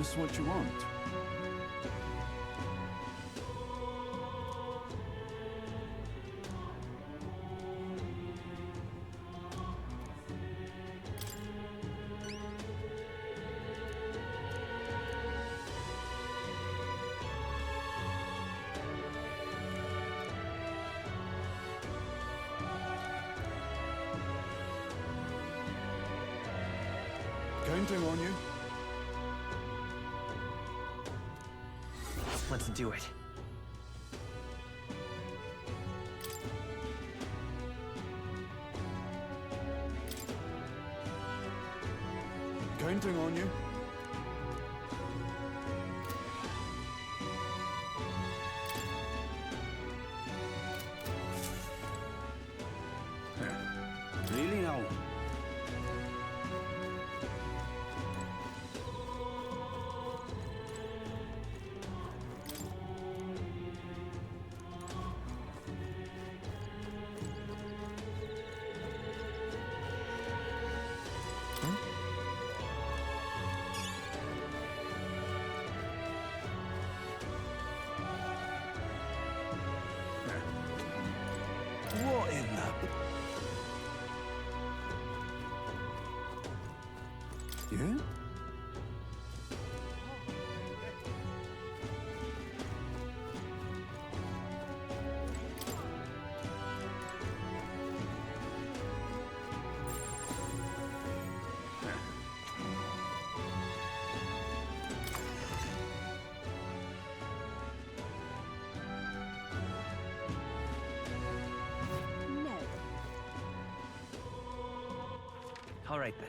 Just what you want. Counting on you. Let's do it. Counting on you. Really now? What in the... Yeah? All right then.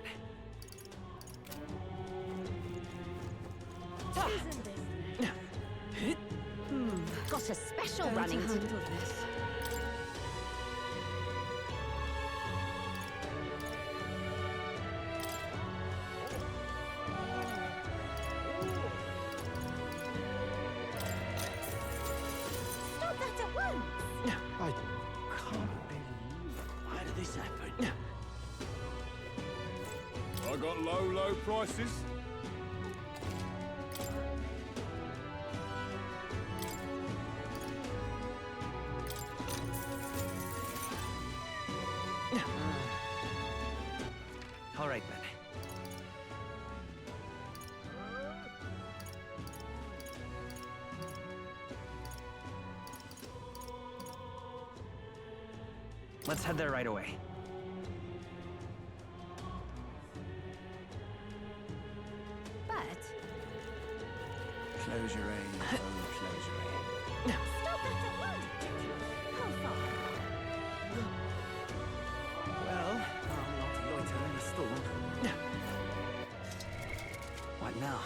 Got a special running to handle this. Stop that at once! I can't believe... Why did this happen? I got low prices. All right then. Let's head there right away. But... Close your aim, close your aim. Stop that at once! How far? Well, I'll not loiter in a storm. what now?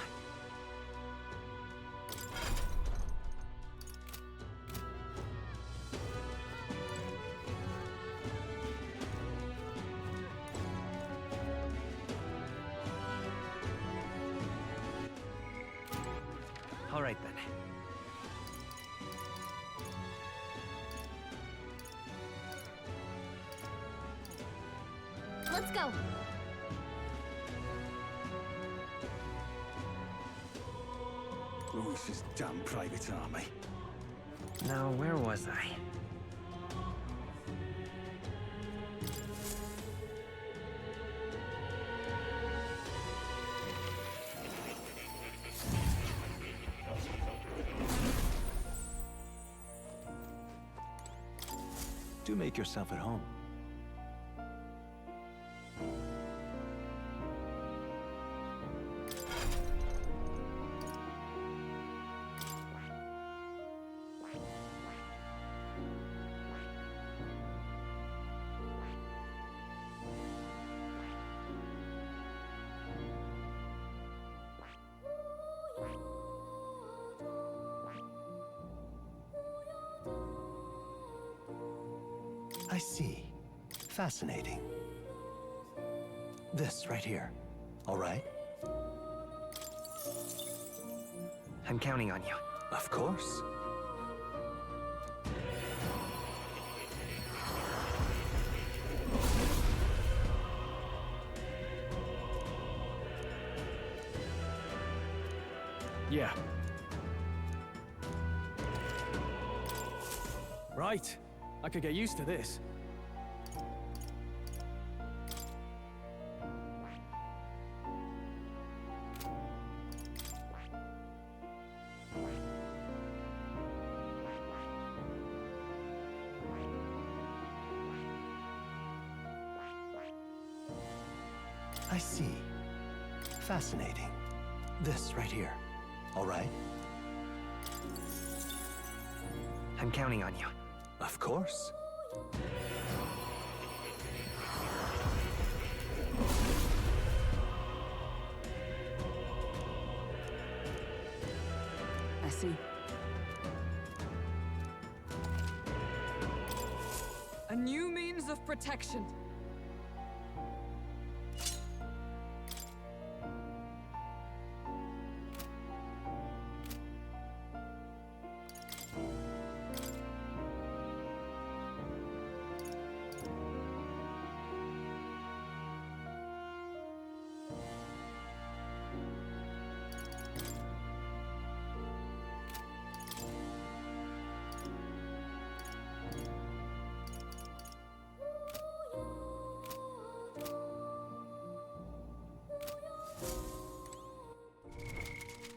All right then. Let's go! Lewis's damn private army. Now, where was I? Do make yourself at home. I see. Fascinating. This right here. All right? I'm counting on you. Of course. Yeah. Right. I could get used to this. I see. Fascinating. This right here. All right? I'm counting on you. Of course. I see. A new means of protection.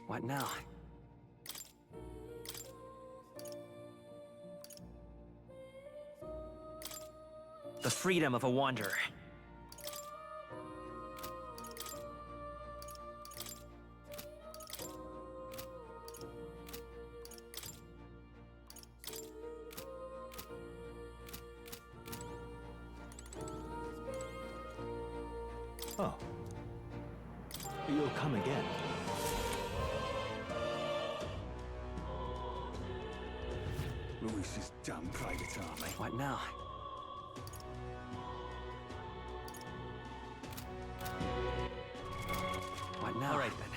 What now? The freedom of a wanderer. Oh. You'll come again. Luis's damn private army. What now? What now? All right then.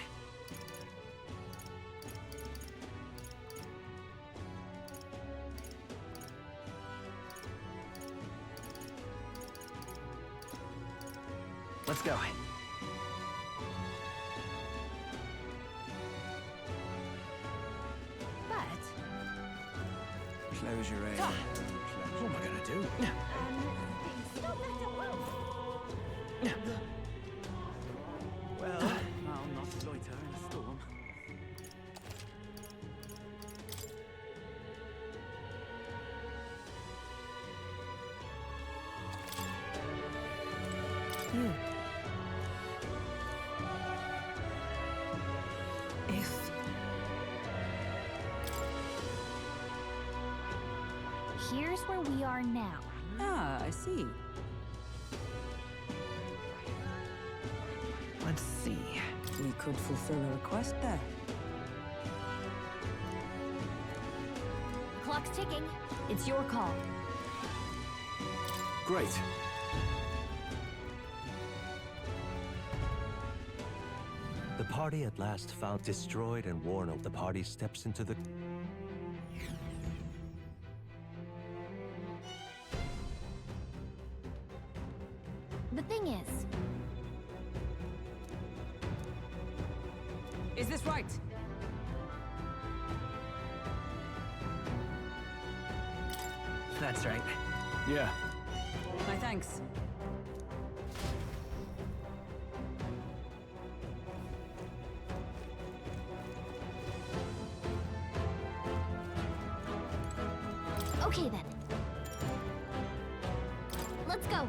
Let's go. But Close your eyes. What am I gonna do? stop that at once. Well, I'll not loiter in a storm. If Here's where we are now. I see. Let's see. We could fulfill a request there. Clock's ticking. It's your call. Great. The party at last found destroyed, and one of the party steps into the... The thing Is this right? That's right. Yeah. My thanks. okay then. Let's go.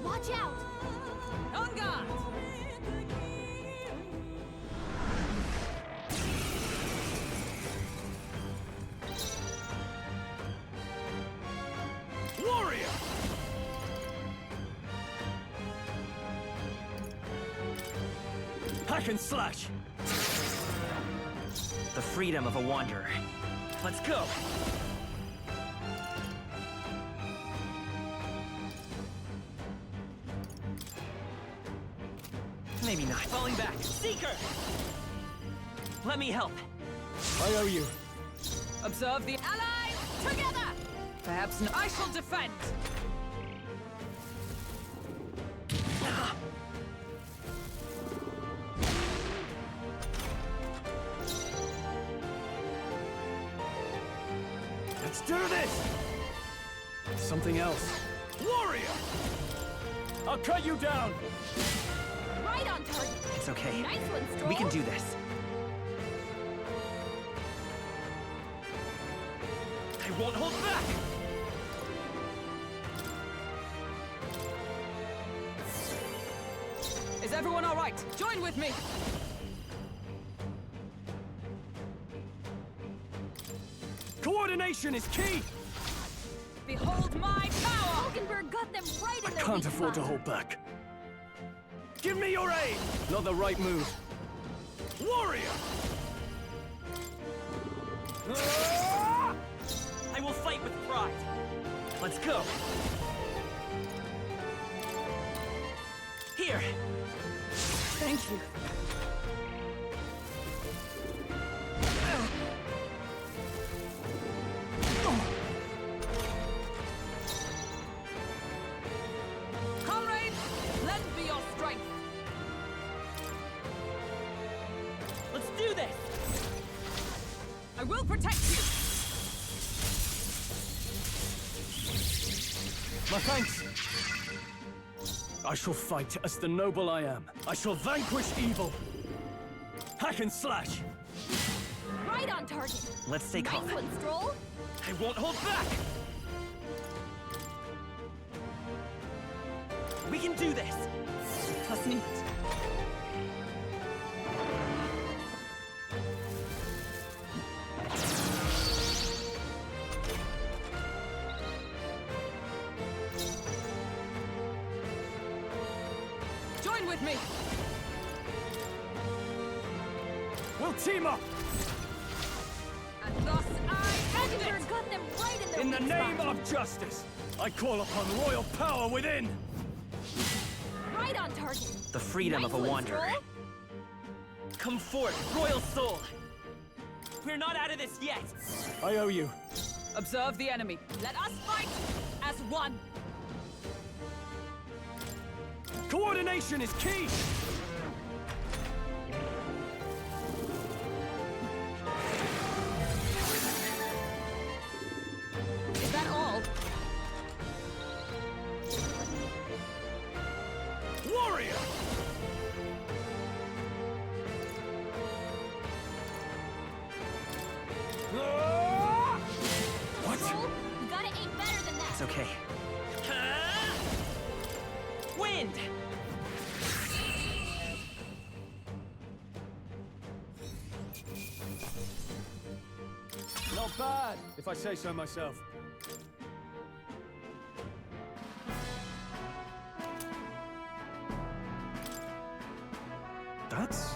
Watch out! On guard! Warrior! Hack and slash! The freedom of a wanderer. Let's go! Maybe not. Falling back. Seeker! Let me help. I owe you. Observe the allies together! Perhaps I shall defend. Let's do this! Something else. Warrior! I'll cut you down! Right on target. It's okay. Nice one, Stroll. We can do this. I won't hold back! Is everyone all right? Join with me! Coordination is key! Behold my power! Hulkenberg got them right in I their can't weak afford to spot. hold back. Give me your aid! Not the right move. Warrior! Ah! I will fight with pride. Let's go. Here. Thank you. Comrades, lend me your strength. Let's do this. I will protect you. My thanks! I shall fight as the noble I am. I shall vanquish evil. Hack and slash! Right on target. Let's stay Nice calm. one, Stroll. I won't hold back. We can do this. Das nicht. Join with me. We'll team up! And thus I end Hulkenberg it. got them right in their In the weak name spot. of justice, I call upon royal power within! Right on target. The freedom Nice of a one, wanderer. Stroll. Come forth, royal soul. We're not out of this yet. I owe you. Observe the enemy. Let us fight as one. Coordination is key! Is that all? Warrior! Ah! What? Stroll, you gotta aim better than that. It's okay. Wind! Not bad, if I say so myself. That's...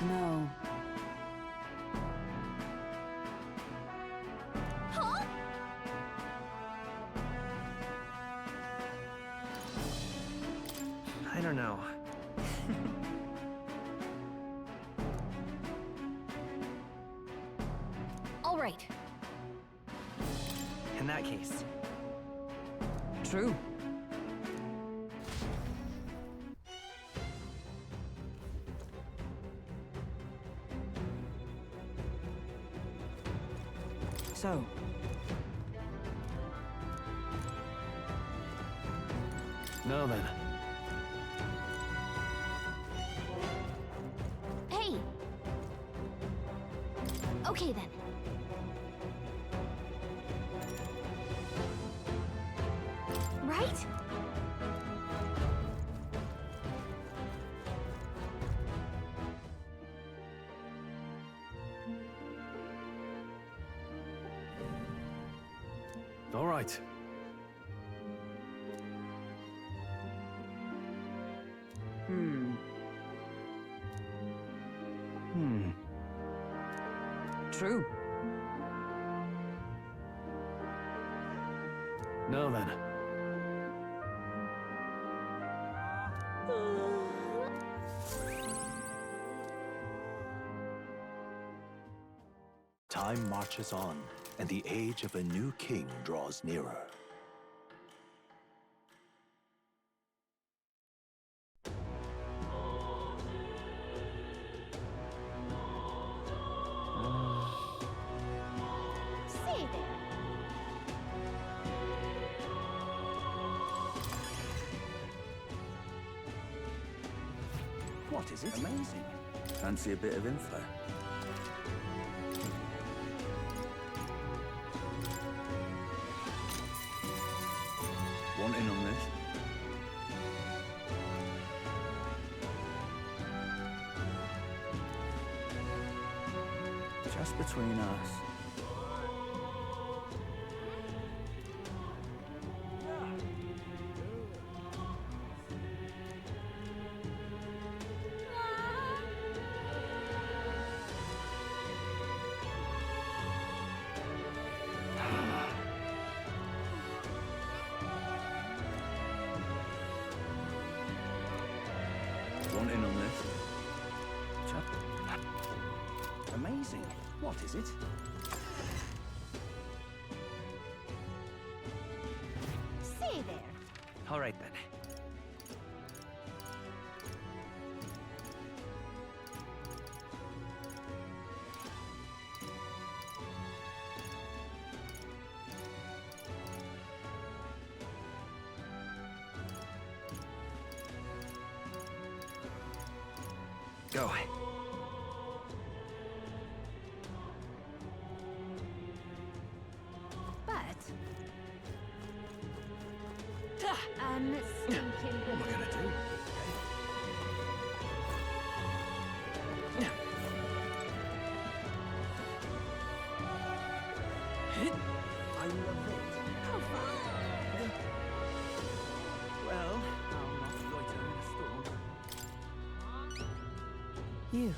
No. Huh? I don't know. All right. In that case, True. So, Now then. Hey. Okay then. Right? All right. true. Now then. Time marches on, and the age of a new king draws nearer. Say there. What is it? Amazing. Fancy a bit of info? Want in on this? Just between us. Want in on this? Amazing. What is it? Say there. All right then. Go. But stinking. What am I gonna do? I love it. Well, I'll not loiter in a storm. You.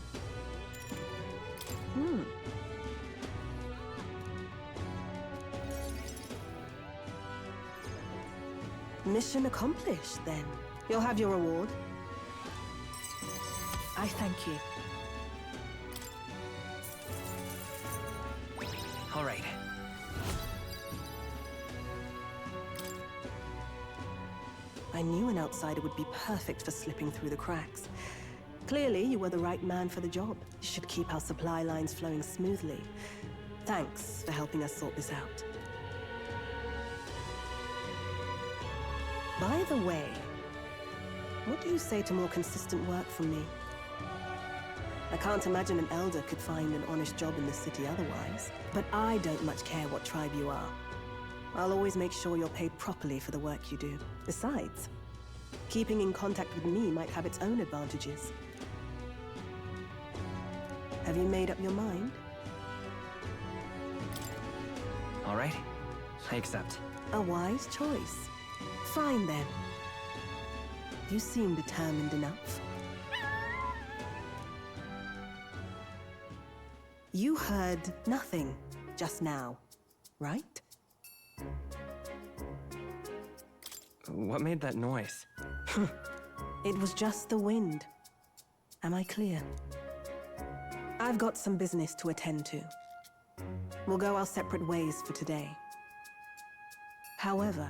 Mission accomplished, then. You'll have your reward. I thank you. All right. I knew an outsider would be perfect for slipping through the cracks. Clearly, you were the right man for the job. You should keep our supply lines flowing smoothly. Thanks for helping us sort this out. By the way, what do you say to more consistent work from me? I can't imagine an elder could find an honest job in the city otherwise. But I don't much care what tribe you are. I'll always make sure you're paid properly for the work you do. Besides, keeping in contact with me might have its own advantages. Have you made up your mind? All right. I accept. A wise choice. Fine then. You seem determined enough. You heard nothing just now, right? What made that noise? It was just the wind. Am I clear? I've got some business to attend to. We'll go our separate ways for today. However,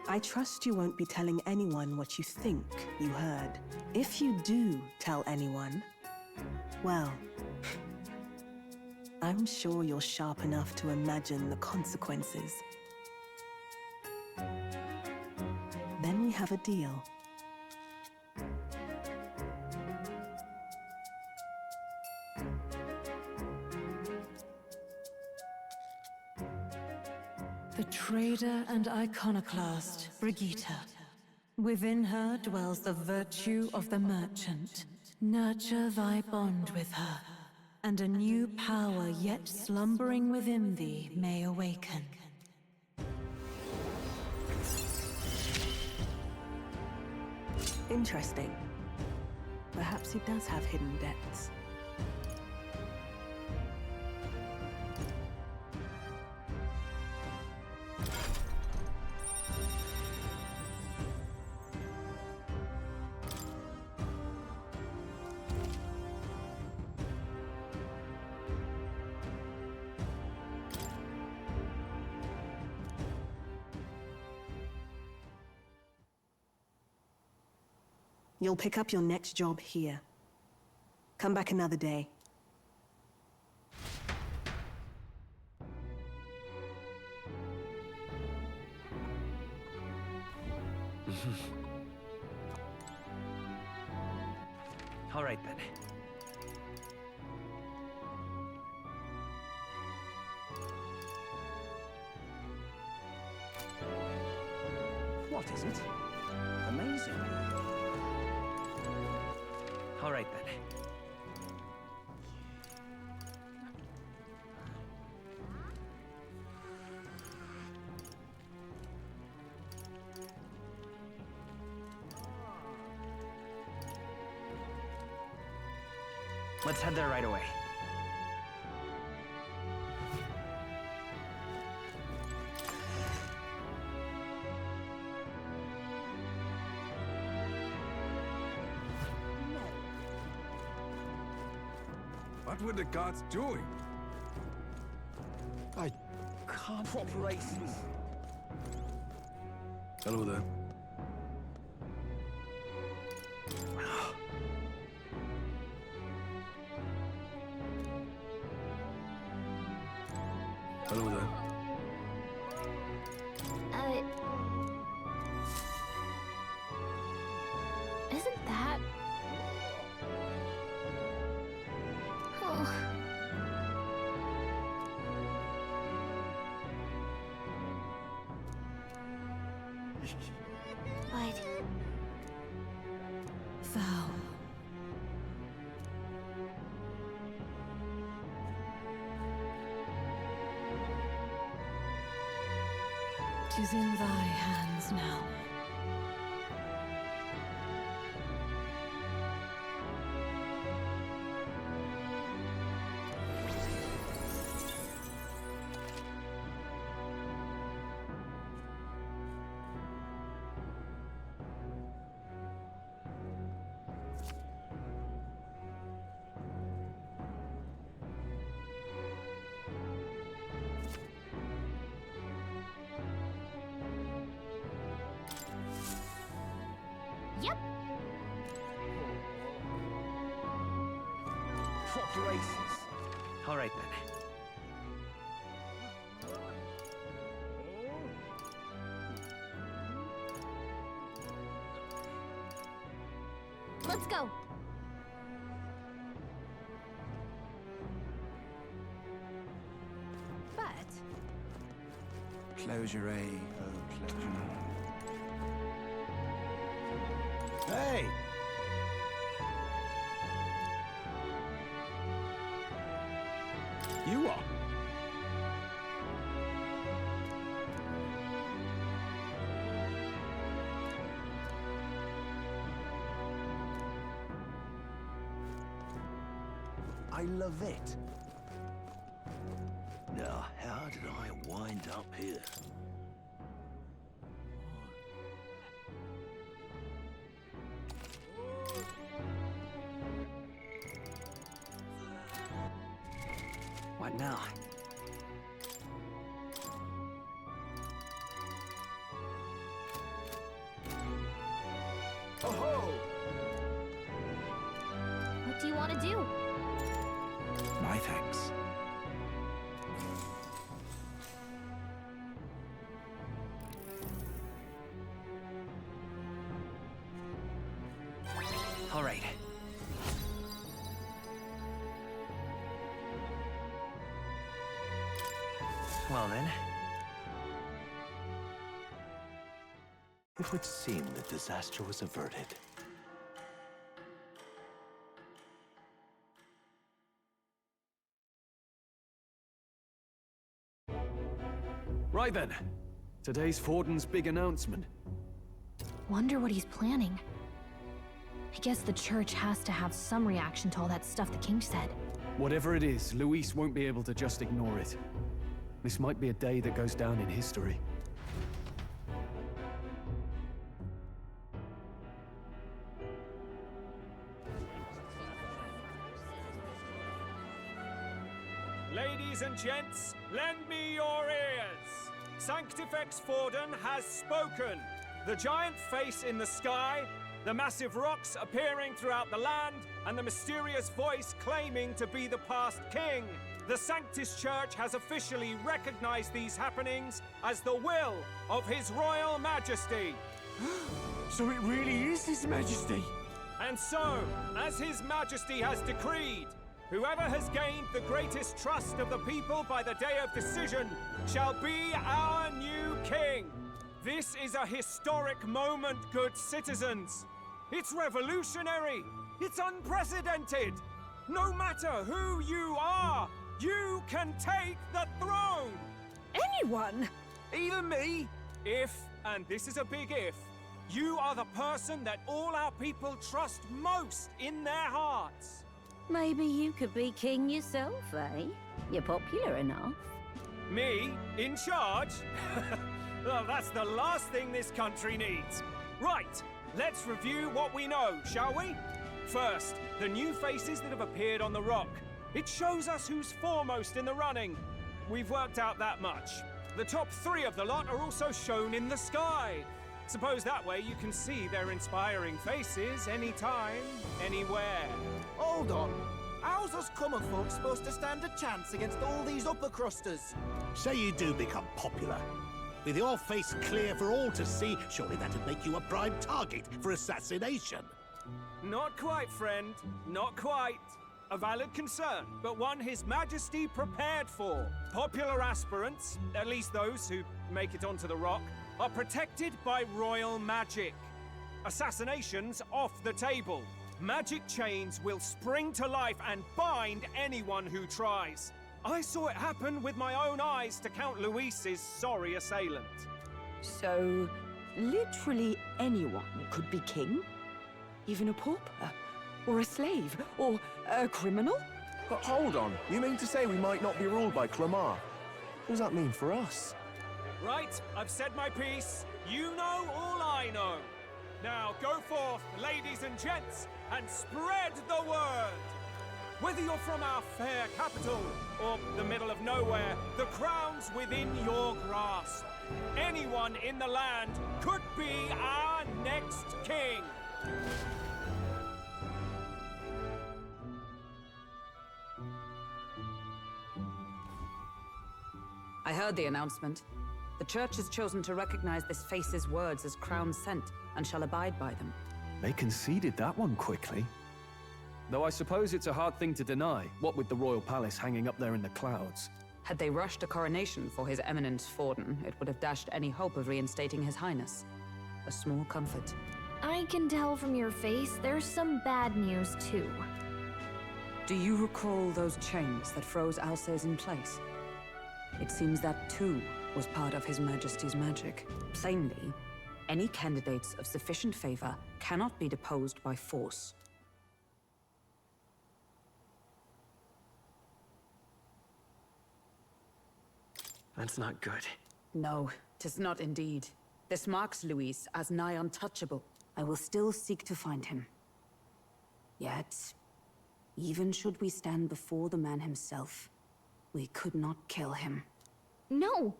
I trust you won't be telling anyone what you think you heard. If you do tell anyone, well, I'm sure you're sharp enough to imagine the consequences. Then we have a deal. The trader and iconoclast, Brigitte. Within her dwells the virtue of the merchant. Nurture thy bond with her, and a new power yet slumbering within thee may awaken. Interesting. Perhaps he does have hidden depths. You'll pick up your next job here. Come back another day. All right then. What is it? Amazing. All right then. Let's head there right away. What were the gods doing? I can't. Proper races. Hello there. Hello there. Isn't that... Oh. But... Vow. 'Tis in thy hands now. Yep. Proper races. All right then. Let's go. But... Closure, eh? Oh, closure. Hey! You are. I love it. Now, how did I wind up here? What now? Oh-ho! What do you want to do? My thanks. All right. Well then. It would seem the disaster was averted. Right then. Today's Forden's big announcement. Wonder what he's planning. I guess the church has to have some reaction to all that stuff the king said. Whatever it is, Luis won't be able to just ignore it. This might be a day that goes down in history. Ladies and gents, lend me your ears. Sanctifex Forden has spoken. The giant face in the sky, The massive rocks appearing throughout the land, and the mysterious voice claiming to be the past king. The Sanctus Church has officially recognized these happenings as the will of His Royal Majesty. So it really is His Majesty? And so, as His Majesty has decreed, whoever has gained the greatest trust of the people by the day of decision shall be our new king. This is a historic moment, good citizens. It's revolutionary. It's unprecedented. No matter who you are, you can take the throne. Anyone? Even me. If, and this is a big if, you are the person that all our people trust most in their hearts. Maybe you could be king yourself, eh? You're popular enough. Me? In charge? Well, that's the last thing this country needs. Right, let's review what we know, shall we? First, the new faces that have appeared on the rock. It shows us who's foremost in the running. We've worked out that much. The top 3 of the lot are also shown in the sky. Suppose that way you can see their inspiring faces anytime, anywhere. Hold on. How's us common folk supposed to stand a chance against all these upper crusters? Say you do become popular. With your face clear for all to see, surely that'd make you a prime target for assassination. Not quite, friend. Not quite. A valid concern, but one His Majesty prepared for. Popular aspirants, at least those who make it onto the rock, are protected by royal magic. Assassinations off the table. Magic chains will spring to life and bind anyone who tries. I saw it happen with my own eyes to Count Luis's sorry assailant. So, literally anyone could be king? Even a pauper? Or a slave? Or a criminal? But hold on, you mean to say we might not be ruled by Clamar? What does that mean for us? Right, I've said my piece. You know all I know. Now go forth, ladies and gents, and spread the word. Whether you're from our fair capital or the middle of nowhere, the crown's within your grasp. Anyone in the land could be our next king. I heard the announcement. The Church has chosen to recognize this face's words as crown sent and shall abide by them. They conceded that one quickly. Though I suppose it's a hard thing to deny, what with the royal palace hanging up there in the clouds. Had they rushed a coronation for His Eminence Forden, it would have dashed any hope of reinstating His Highness. A small comfort. I can tell from your face there's some bad news too. Do you recall those chains that froze Alces in place? It seems that too was part of His Majesty's magic. Plainly, any candidates of sufficient favor cannot be deposed by force. That's not good. No, 'tis not indeed. This marks Luis as nigh untouchable. I will still seek to find him. Yet, even should we stand before the man himself, we could not kill him. No!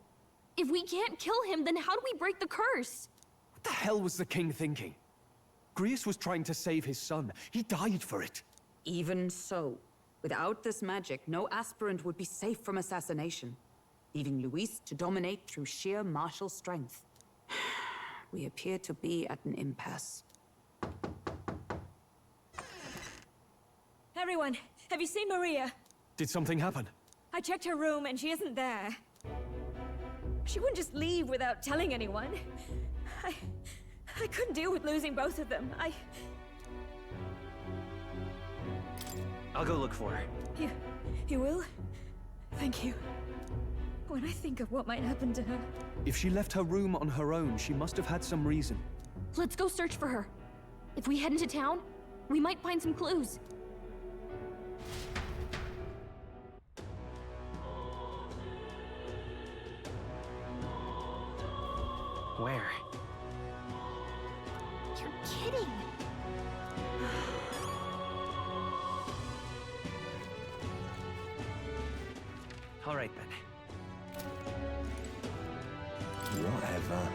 If we can't kill him, then how do we break the curse? What the hell was the king thinking? Grius was trying to save his son. He died for it. Even so, without this magic, no aspirant would be safe from assassination, leaving Luis to dominate through sheer martial strength. We appear to be at an impasse. Everyone, have you seen Maria? Did something happen? I checked her room and she isn't there. She wouldn't just leave without telling anyone. I couldn't deal with losing both of them. I'll go look for her. You will? Thank you. When I think of what might happen to her... If she left her room on her own, she must have had some reason. Let's go search for her. If we head into town, we might find some clues. Where? You're kidding! All right, then. Whatever.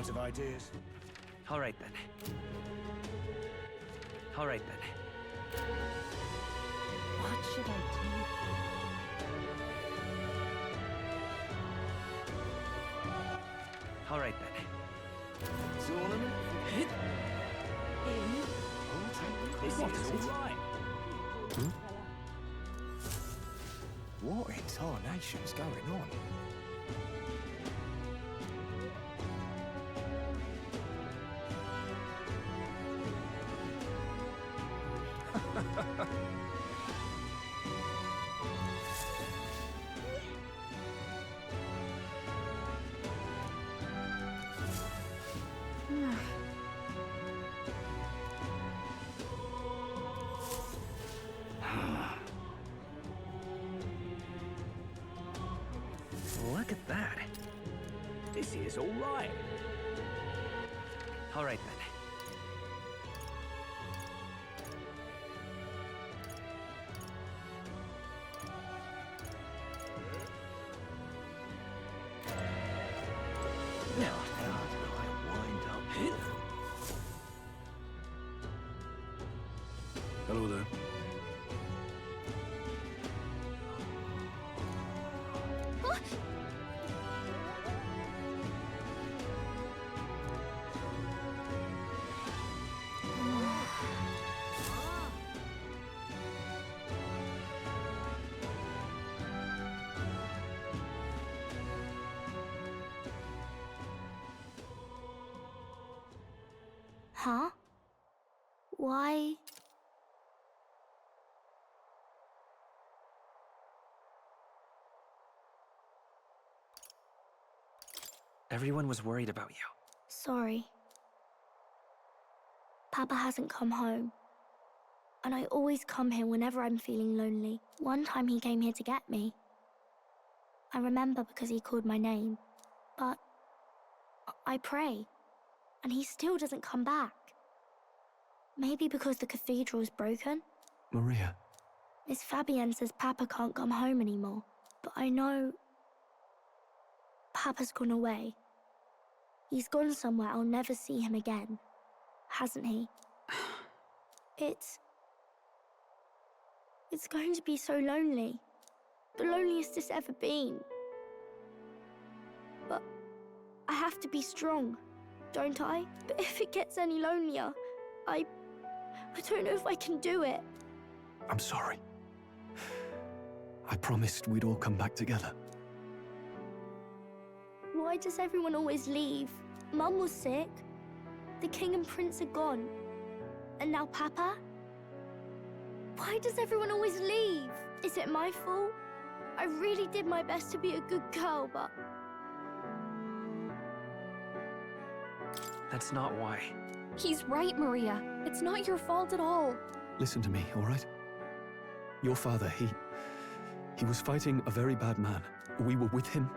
out of ideas. All right then. All right then. What should I do? All right then. Tournament? This is all right. What in tarnation's going on? Look at that. This is all right. All right then. Hello there. Huh? Why? Everyone was worried about you. Sorry. Papa hasn't come home. And I always come here whenever I'm feeling lonely. One time he came here to get me. I remember because he called my name. But I pray. And he still doesn't come back. Maybe because the cathedral's broken? Maria. Miss Fabienne says Papa can't come home anymore. But I know... Papa's gone away. He's gone somewhere I'll never see him again. Hasn't he? It's going to be so lonely. The loneliest it's ever been. But I have to be strong, don't I? But if it gets any lonelier, I don't know if I can do it. I'm sorry. I promised we'd all come back together. Why does everyone always leave? Mum was sick. The king and prince are gone. And now Papa? Why does everyone always leave? Is it my fault? I really did my best to be a good girl, but... That's not why. He's right, Maria. It's not your fault at all. Listen to me, all right? Your father, he was fighting a very bad man. We were with him,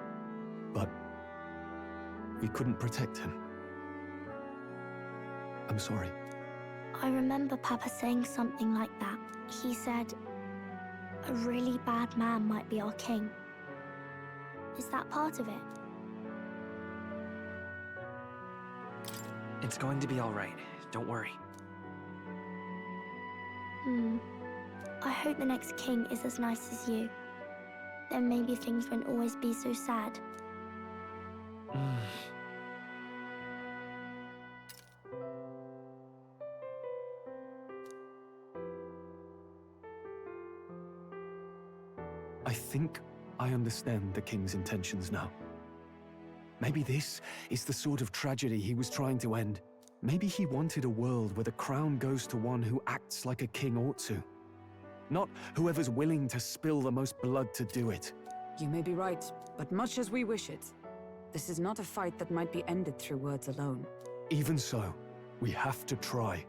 but we couldn't protect him. I'm sorry. I remember Papa saying something like that. He said, a really bad man might be our king. Is that part of it? It's going to be all right. Don't worry. I hope the next king is as nice as you. Then maybe things won't always be so sad. I think I understand the king's intentions now. Maybe this is the sort of tragedy he was trying to end. Maybe he wanted a world where the crown goes to one who acts like a king ought to. Not whoever's willing to spill the most blood to do it. You may be right, but much as we wish it, this is not a fight that might be ended through words alone. Even so, we have to try.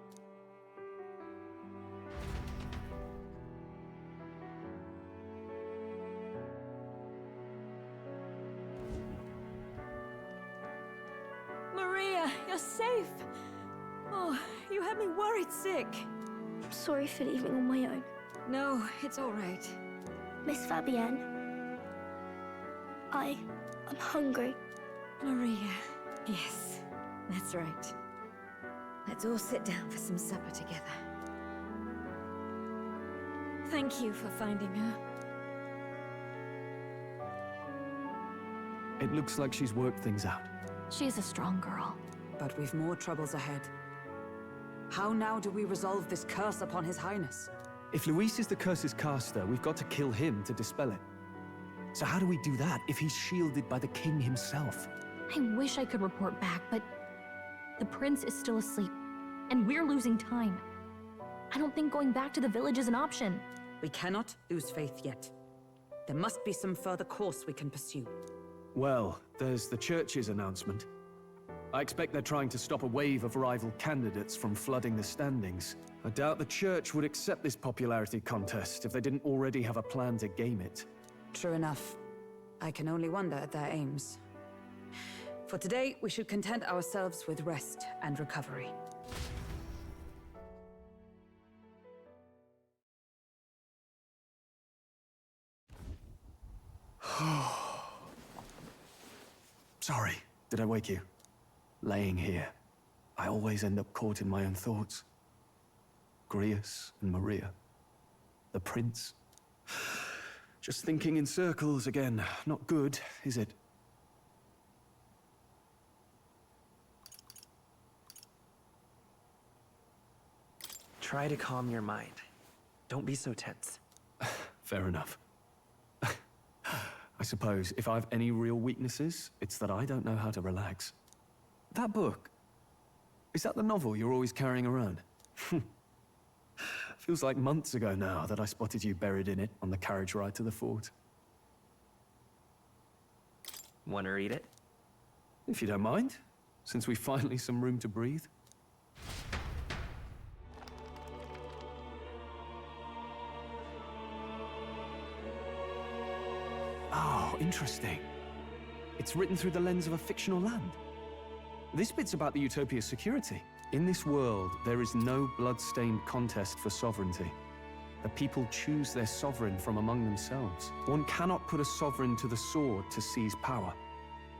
Maria, you're safe. Oh, you had me worried sick. I'm sorry for leaving on my own. No, it's all right. Miss Fabienne, I'm hungry. Maria, yes. That's right. Let's all sit down for some supper together. Thank you for finding her. It looks like she's worked things out. She's a strong girl. But we've more troubles ahead. How now do we resolve this curse upon His Highness? If Luis is the curse's caster, we've got to kill him to dispel it. So how do we do that if he's shielded by the king himself? I wish I could report back, but the prince is still asleep, and we're losing time. I don't think going back to the village is an option. We cannot lose faith yet. There must be some further course we can pursue. Well, there's the church's announcement. I expect they're trying to stop a wave of rival candidates from flooding the standings. I doubt the church would accept this popularity contest if they didn't already have a plan to game it. True enough. I can only wonder at their aims. For today, we should content ourselves with rest and recovery. Sorry, did I wake you? Laying here, I always end up caught in my own thoughts. Grius and Maria. The prince. Just thinking in circles again. Not good, is it? Try to calm your mind. Don't be so tense. Fair enough. I suppose if I have any real weaknesses, it's that I don't know how to relax. That book, is that the novel you're always carrying around? Feels like months ago now that I spotted you buried in it on the carriage ride to the fort. Want to read it? If you don't mind, since we've finally some room to breathe. Oh, interesting. It's written through the lens of a fictional land. This bit's about the Utopia's security. In this world, there is no blood-stained contest for sovereignty. The people choose their sovereign from among themselves. One cannot put a sovereign to the sword to seize power.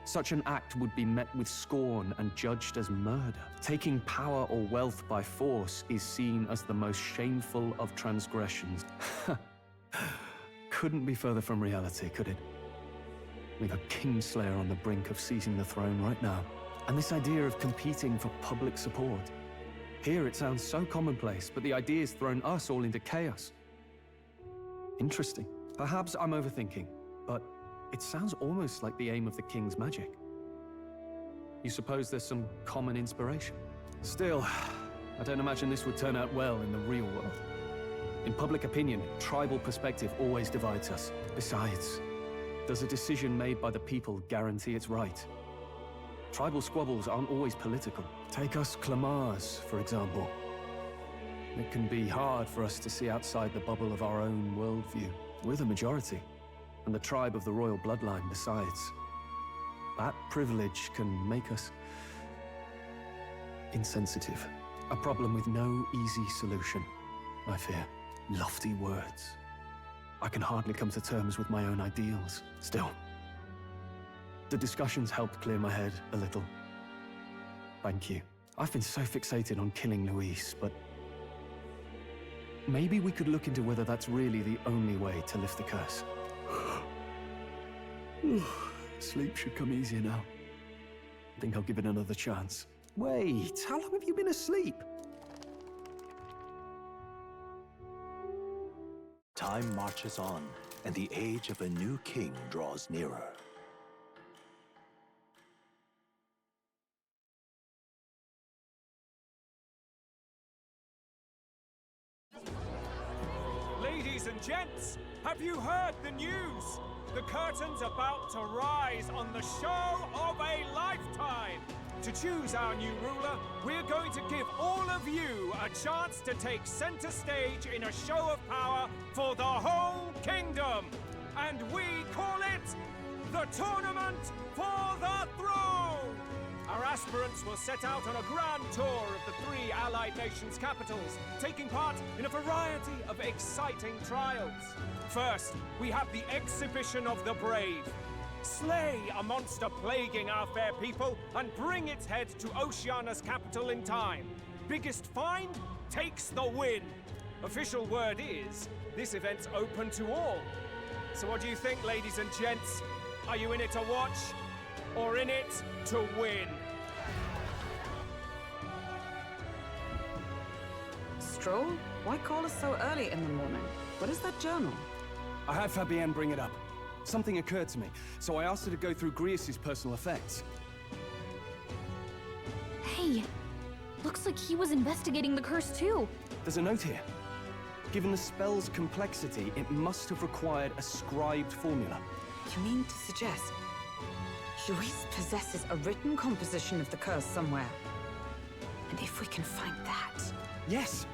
Such an act would be met with scorn and judged as murder. Taking power or wealth by force is seen as the most shameful of transgressions. Couldn't be further from reality, could it? We've a Kingslayer on the brink of seizing the throne right now. And this idea of competing for public support. Here it sounds so commonplace, but the idea's thrown us all into chaos. Interesting. Perhaps I'm overthinking, but it sounds almost like the aim of the king's magic. You suppose there's some common inspiration? Still, I don't imagine this would turn out well in the real world. In public opinion, tribal perspective always divides us. Besides, does a decision made by the people guarantee it's right? Tribal squabbles aren't always political. Take us Clamars, for example. It can be hard for us to see outside the bubble of our own worldview. We're the majority, and the tribe of the royal bloodline besides. That privilege can make us insensitive. A problem with no easy solution, I fear. Lofty words. I can hardly come to terms with my own ideals. Still, the discussions helped clear my head a little. Thank you. I've been so fixated on killing Luis, but maybe we could look into whether that's really the only way to lift the curse. Sleep should come easier now. I think I'll give it another chance. Wait, how long have you been asleep? Time marches on, and the age of a new king draws nearer. Ladies and gents, have you heard the news? The curtain's about to rise on the show of a lifetime. To choose our new ruler, we're going to give all of you a chance to take center stage in a show of power for the whole kingdom. And we call it the Tournament for the Throne! Our aspirants will set out on a grand tour of the 3 allied nations' capitals, taking part in a variety of exciting trials. First, we have the Exhibition of the Brave. Slay a monster plaguing our fair people and bring its head to Oceania's capital in time. Biggest find takes the win. Official word is, this event's open to all. So what do you think, ladies and gents? Are you in it to watch, or in it to win? Stroll? Why call us so early in the morning? What is that journal? I had Fabienne bring it up. Something occurred to me, so I asked her to go through Grius' personal effects. Hey, looks like he was investigating the curse too. There's a note here. Given the spell's complexity, it must have required a scribed formula. You mean to suggest Luis possesses a written composition of the curse somewhere? And if we can find that... Yes!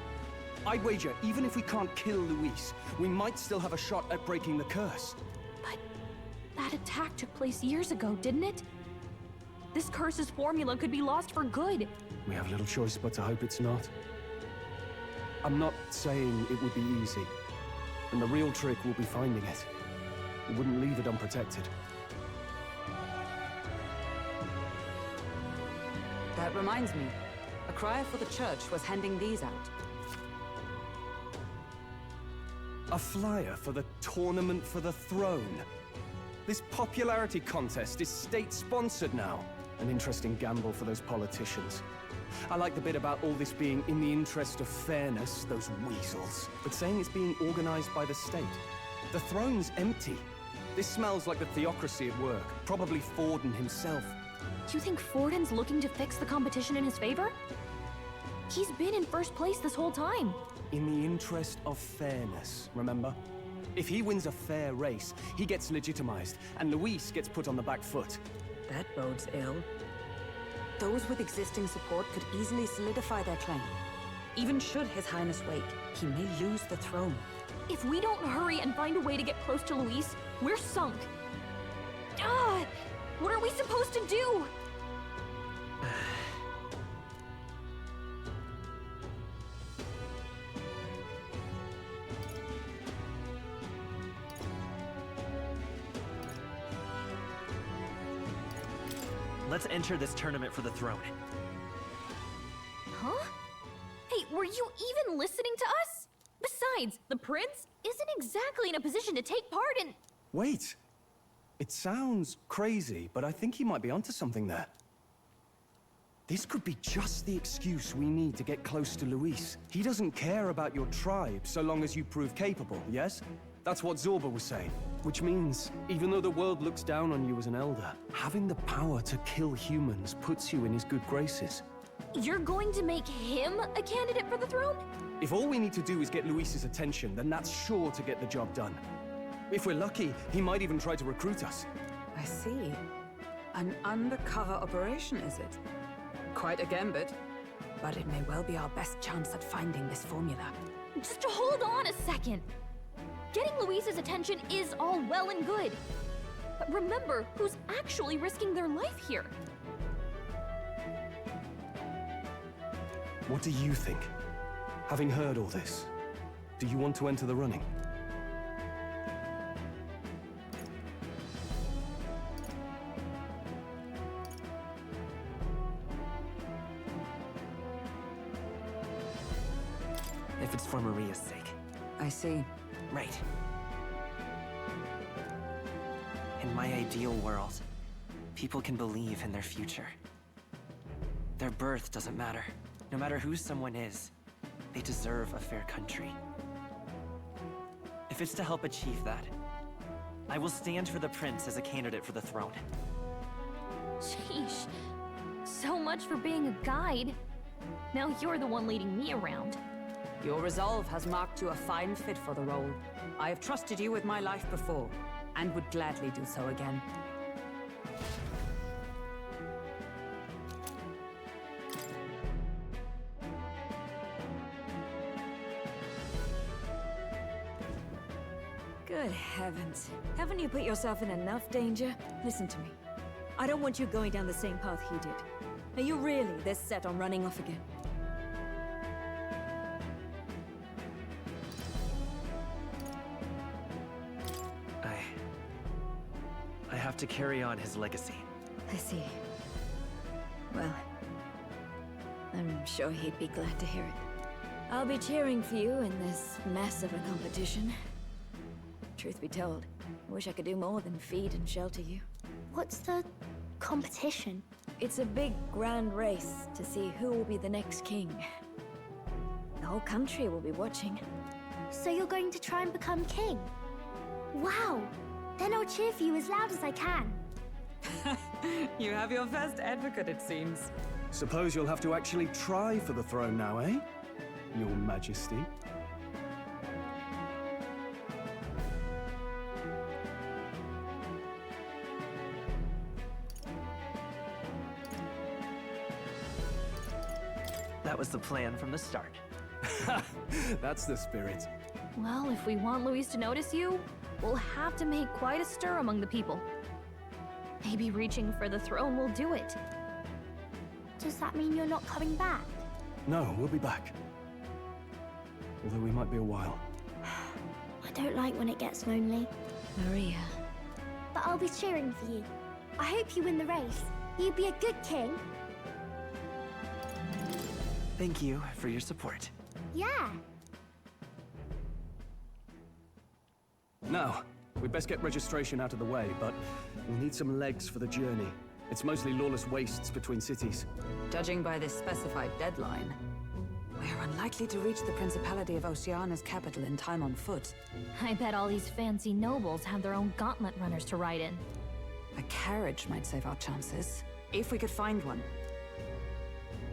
I'd wager, even if we can't kill Luis, we might still have a shot at breaking the curse. But that attack took place years ago, didn't it? This curse's formula could be lost for good. We have little choice but to hope it's not. I'm not saying it would be easy. And the real trick will be finding it. We wouldn't leave it unprotected. That reminds me. A crier for the church was handing these out. A flyer for the Tournament for the Throne. This popularity contest is state-sponsored now. An interesting gamble for those politicians. I like the bit about all this being in the interest of fairness, those weasels. But saying it's being organized by the state. The throne's empty. This smells like the theocracy at work. Probably Forden himself. Do you think Forden's looking to fix the competition in his favor? He's been in first place this whole time. In the interest of fairness, remember? If he wins a fair race, he gets legitimized, and Luis gets put on the back foot. That bodes ill. Those with existing support could easily solidify their claim. Even should His Highness wait, he may lose the throne. If we don't hurry and find a way to get close to Luis, we're sunk. Ah! What are we supposed to do? Let's enter this tournament for the throne. Huh? Hey, were you even listening to us? Besides, the prince isn't exactly in a position to take part in... Wait. It sounds crazy, but I think he might be onto something there. This could be just the excuse we need to get close to Luis. He doesn't care about your tribe so long as you prove capable, yes? That's what Zorba was saying. Which means, even though the world looks down on you as an elder, having the power to kill humans puts you in his good graces. You're going to make him a candidate for the throne? If all we need to do is get Luis's attention, then that's sure to get the job done. If we're lucky, he might even try to recruit us. I see. An undercover operation, is it? Quite a gambit. But it may well be our best chance at finding this formula. Just hold on a second. Getting Luis's attention is all well and good. But remember who's actually risking their life here. What do you think? Having heard all this, do you want to enter the running? If it's for Maria's sake. I see. Right. In my ideal world, people can believe in their future. Their birth doesn't matter. No matter who someone is, they deserve a fair country. If it's to help achieve that, I will stand for the prince as a candidate for the throne. Sheesh. So much for being a guide. Now you're the one leading me around. Your resolve has marked you a fine fit for the role. I have trusted you with my life before, and would gladly do so again. Good heavens. Haven't you put yourself in enough danger? Listen to me. I don't want you going down the same path he did. Are you really this set on running off again? I have to carry on his legacy. I see. Well, I'm sure he'd be glad to hear it. I'll be cheering for you in this mess of a competition. Truth be told, I wish I could do more than feed and shelter you. What's the competition? It's a big, grand race to see who will be the next king. The whole country will be watching. So you're going to try and become king? Wow! Then I'll cheer for you as loud as I can. You have your first advocate, it seems. Suppose you'll have to actually try for the throne now, eh? Your Majesty. That was the plan from the start. That's the spirit. Well, if we want Luis to notice you, we'll have to make quite a stir among the people. Maybe reaching for the throne will do it. Does that mean you're not coming back? No, we'll be back. Although we might be a while. I don't like when it gets lonely. Maria. But I'll be cheering for you. I hope you win the race. You'd be a good king. Thank you for your support. Yeah. Now, we'd best get registration out of the way, but we'll need some legs for the journey. It's mostly lawless wastes between cities. Judging by this specified deadline, we're unlikely to reach the Principality of Oceana's capital in time on foot. I bet all these fancy nobles have their own gauntlet runners to ride in. A carriage might save our chances, if we could find one.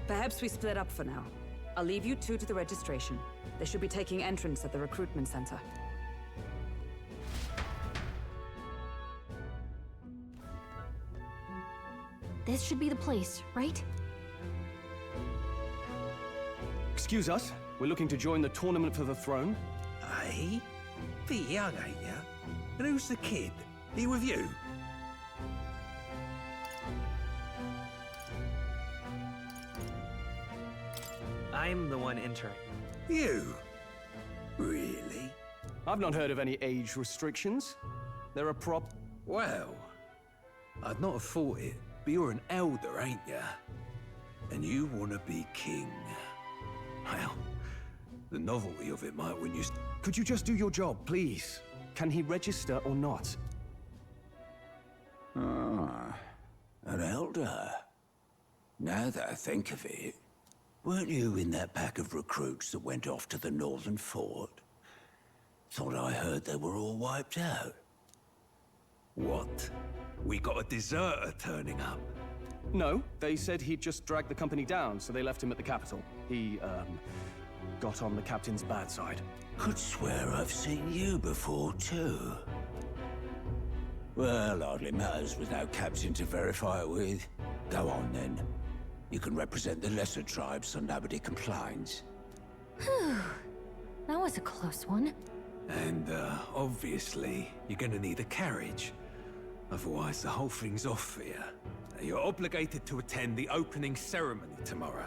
Perhaps we split up for now. I'll leave you two to the registration. They should be taking entrance at the recruitment center. This should be the place, right? Excuse us, we're looking to join the tournament for the throne. Aye? Bit young, ain't ya? And who's the kid? He with you? I'm the one entering. You? Really? I've not heard of any age restrictions. They're a prop... Well, I'd not have thought it, but you're an elder, ain't ya? And you want to be king. Well, the novelty of it might win you... Could you just do your job, please? Can he register or not? Ah, an elder. Now that I think of it, weren't you in that pack of recruits that went off to the northern fort? Thought I heard they were all wiped out. What? We got a deserter turning up? No, they said he'd just dragged the company down, so they left him at the capital. He, got on the captain's bad side. Could swear I've seen you before, too. Well, hardly matters with no captain to verify it with. Go on, then. You can represent the lesser tribes so nobody complains. Whew. That was a close one. And, obviously, you're gonna need a carriage. Otherwise, the whole thing's off for you. You're obligated to attend the opening ceremony tomorrow.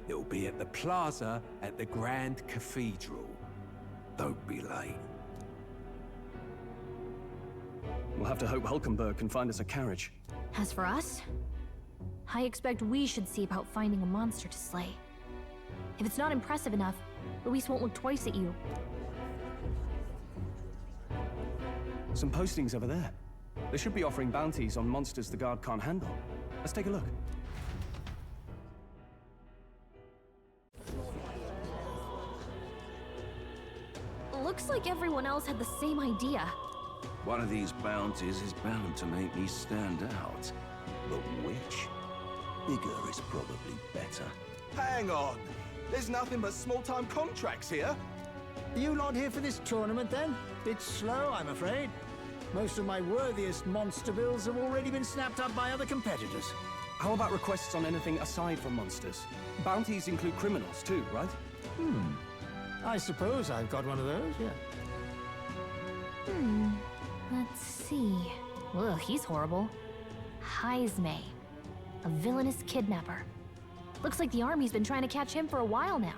It'll be at the plaza at the Grand Cathedral. Don't be late. We'll have to hope Hulkenberg can find us a carriage. As for us, I expect we should see about finding a monster to slay. If it's not impressive enough, Luis won't look twice at you. Some postings over there. They should be offering bounties on monsters the guard can't handle. Let's take a look. Looks like everyone else had the same idea. One of these bounties is bound to make me stand out. But which? Bigger is probably better. Hang on! There's nothing but small-time contracts here. Are you lot here for this tournament, then? Bit slow, I'm afraid. Most of my worthiest monster bills have already been snapped up by other competitors. How about requests on anything aside from monsters? Bounties include criminals too, right? I suppose I've got one of those, yeah. Let's see. Ugh, he's horrible. Heisme. A villainous kidnapper. Looks like the army's been trying to catch him for a while now.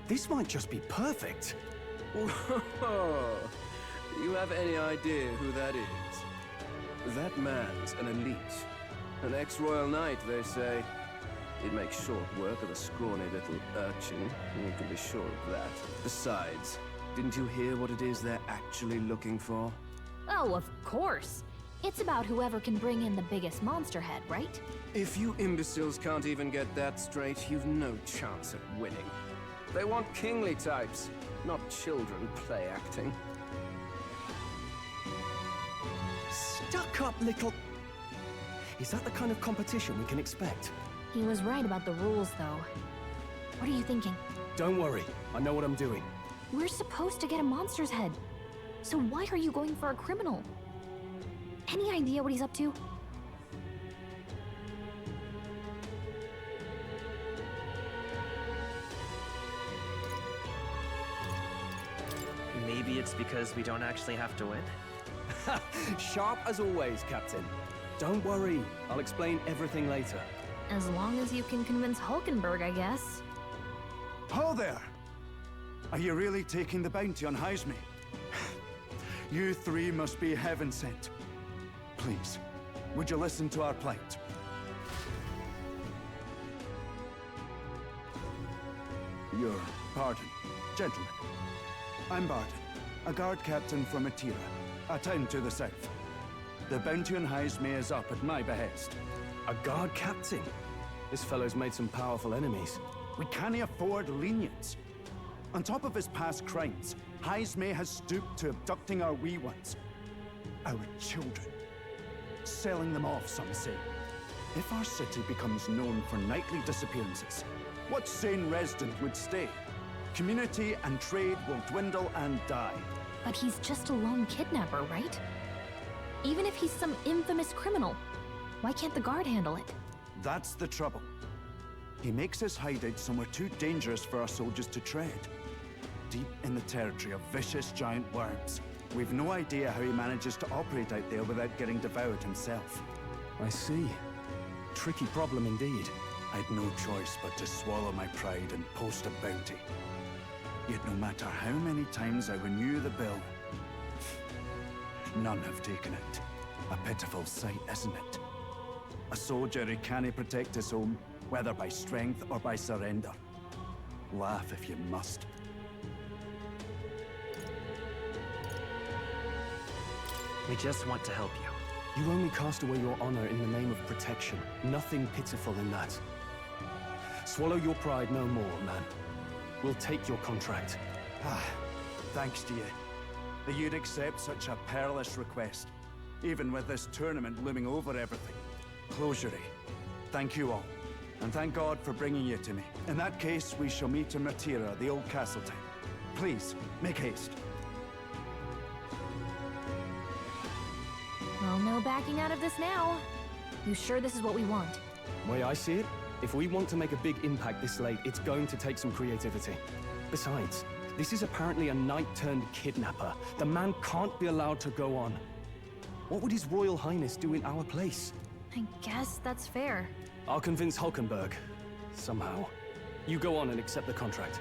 This might just be perfect. Whoa. Do you have any idea who that is? That man's an elite. An ex-royal knight, they say. He'd make short work of a scrawny little urchin, you can be sure of that. Besides, didn't you hear what it is they're actually looking for? Oh, of course. It's about whoever can bring in the biggest monster head, right? If you imbeciles can't even get that straight, you've no chance at winning. They want kingly types, not children play-acting. Stuck-up little... Is that the kind of competition we can expect? He was right about the rules, though. What are you thinking? Don't worry, I know what I'm doing. We're supposed to get a monster's head. So why are you going for a criminal? Any idea what he's up to? Maybe it's because we don't actually have to win? Sharp as always, Captain. Don't worry, I'll explain everything later. As long as you can convince Hulkenberg, I guess. Ho there! Are you really taking the bounty on Heisme? You three must be heaven sent. Please, would you listen to our plight? Your pardon, gentlemen. I'm Barton, a guard captain from Atira, a town to the south. The bounty on Heisme is up at my behest. A guard captain? This fellow's made some powerful enemies. We can't afford lenience. On top of his past crimes, Heisme has stooped to abducting our wee ones. Our children. Selling them off, some say. If our city becomes known for nightly disappearances, what sane resident would stay? Community and trade will dwindle and die. But he's just a lone kidnapper, right? Even if he's some infamous criminal, why can't the guard handle it? That's the trouble. He makes his hideout somewhere too dangerous for our soldiers to tread. Deep in the territory of vicious giant worms. We've no idea how he manages to operate out there without getting devoured himself. I see. Tricky problem indeed. I'd no choice but to swallow my pride and post a bounty. Yet no matter how many times I renew the bill, none have taken it. A pitiful sight, isn't it? A soldier who can't protect his home, whether by strength or by surrender. Laugh if you must. We just want to help you. You only cast away your honor in the name of protection. Nothing pitiful in that. Swallow your pride no more, man. We'll take your contract. Thanks to you. That you'd accept such a perilous request, even with this tournament looming over everything. Closure. Thank you all, and thank God for bringing you to me. In that case, we shall meet in Matira, the old castle town. Please, make haste. Well, no backing out of this now. You sure this is what we want? Way I see it, if we want to make a big impact this late, it's going to take some creativity. Besides, this is apparently a knight-turned-kidnapper. The man can't be allowed to go on. What would His Royal Highness do in our place? I guess that's fair. I'll convince Hulkenberg. Somehow. You go on and accept the contract.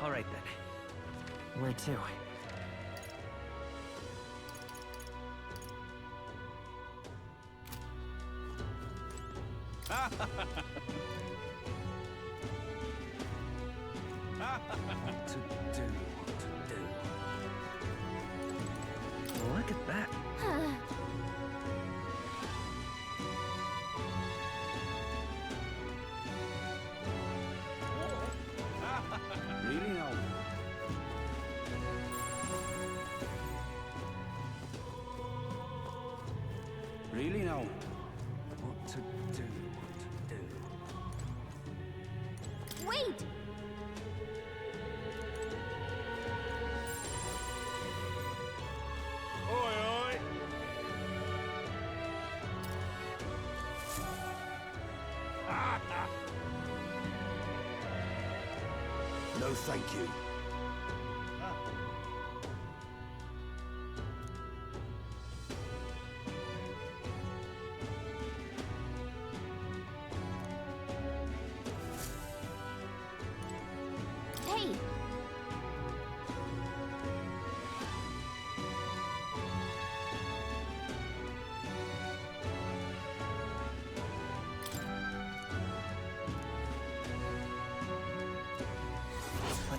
All right, then. Where to? What to do. Look at that. Really now? Really now? What to do. Wait! Oi, oi! No, thank you.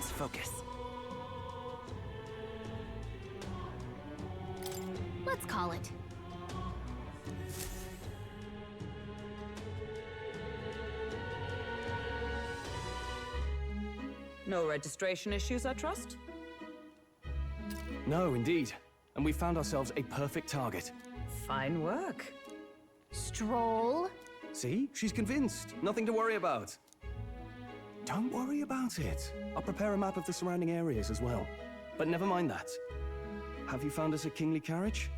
focus. Let's call it. No registration issues, I trust? No, indeed. And we found ourselves a perfect target. Fine work. Stroll. See? She's convinced. Nothing to worry about. Don't worry about it. I'll prepare a map of the surrounding areas as well. But never mind that. Have you found us a kingly carriage?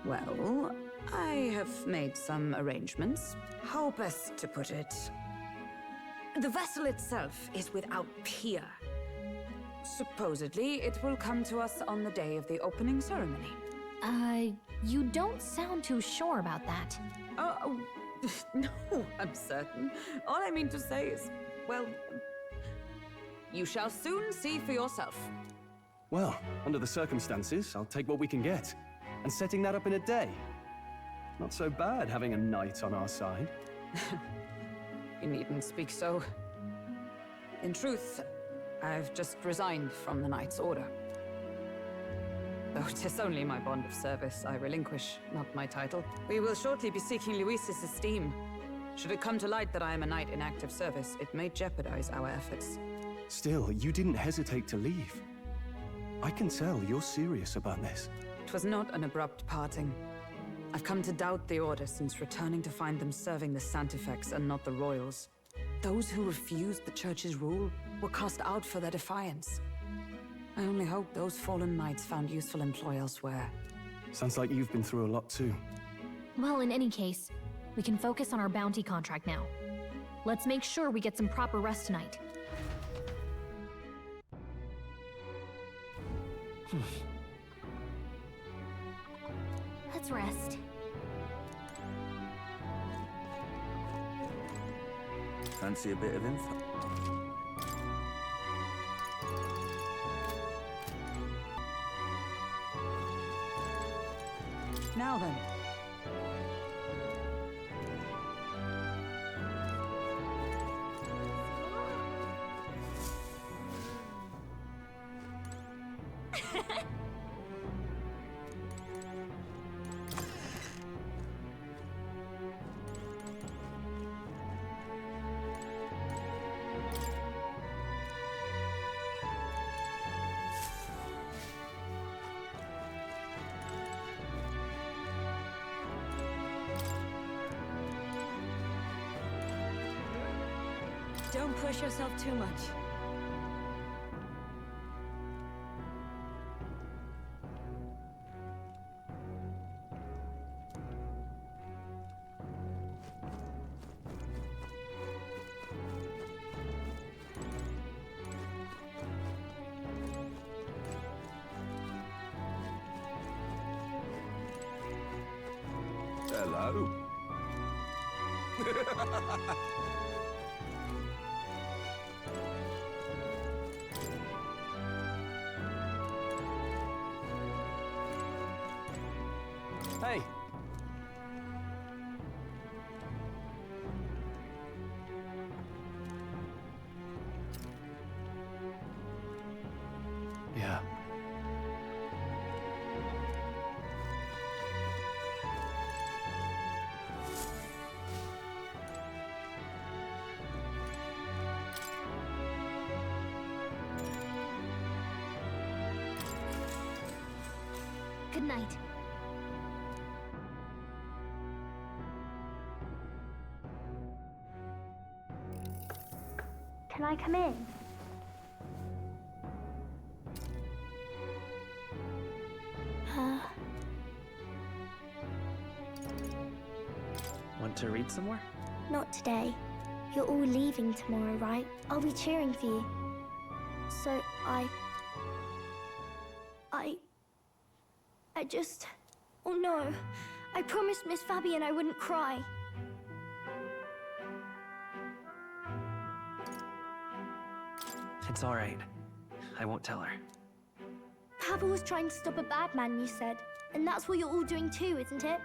Well, I have made some arrangements. How best to put it? The vessel itself is without peer. Supposedly, it will come to us on the day of the opening ceremony. You don't sound too sure about that. Oh, no, I'm certain. All I mean to say is, well, you shall soon see for yourself. Well, under the circumstances, I'll take what we can get. And setting that up in a day. Not so bad having a knight on our side. You needn't speak so. In truth, I've just resigned from the Knight's Order. Though 'tis only my bond of service I relinquish, not my title. We will shortly be seeking Luis's esteem. Should it come to light that I am a knight in active service, it may jeopardize our efforts. Still, you didn't hesitate to leave. I can tell you're serious about this. It was not an abrupt parting. I've come to doubt the Order since returning to find them serving the Santifex and not the Royals. Those who refused the Church's rule were cast out for their defiance. I only hope those fallen knights found useful employ elsewhere. Sounds like you've been through a lot too. Well, in any case, we can focus on our bounty contract now. Let's make sure we get some proper rest tonight. Let's rest. Fancy a bit of info? Now then. Don't push yourself too much. Hello. Hey! Yeah. Good night. Can I come in? Want to read somewhere? Not today. You're all leaving tomorrow, right? I'll be cheering for you. So I just... Oh no. I promised Miss Fabian I wouldn't cry. It's all right. I won't tell her. Pavel was trying to stop a bad man, you said. And that's what you're all doing too, isn't it?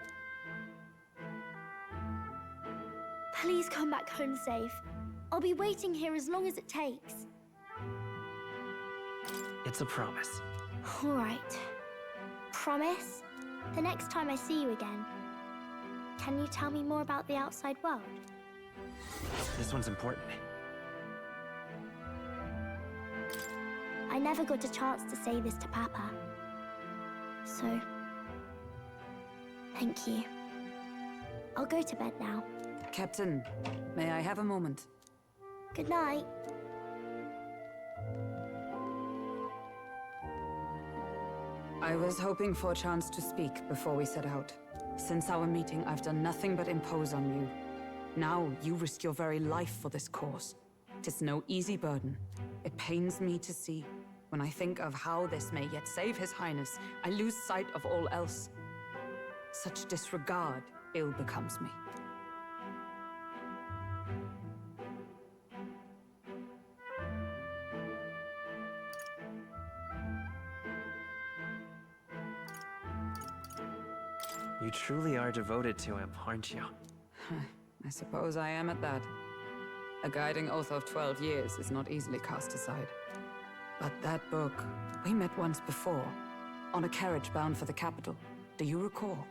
Please come back home safe. I'll be waiting here as long as it takes. It's a promise. All right. Promise? The next time I see you again, can you tell me more about the outside world? This one's important. I never got a chance to say this to Papa. So, thank you. I'll go to bed now. Captain, may I have a moment? Good night. I was hoping for a chance to speak before we set out. Since our meeting, I've done nothing but impose on you. Now, you risk your very life for this cause. 'Tis no easy burden. It pains me to see. When I think of how this may yet save His Highness, I lose sight of all else. Such disregard ill becomes me. You truly are devoted to him, aren't you? I suppose I am at that. A guiding oath of 12 years is not easily cast aside. But that book, we met once before, on a carriage bound for the capital. Do you recall?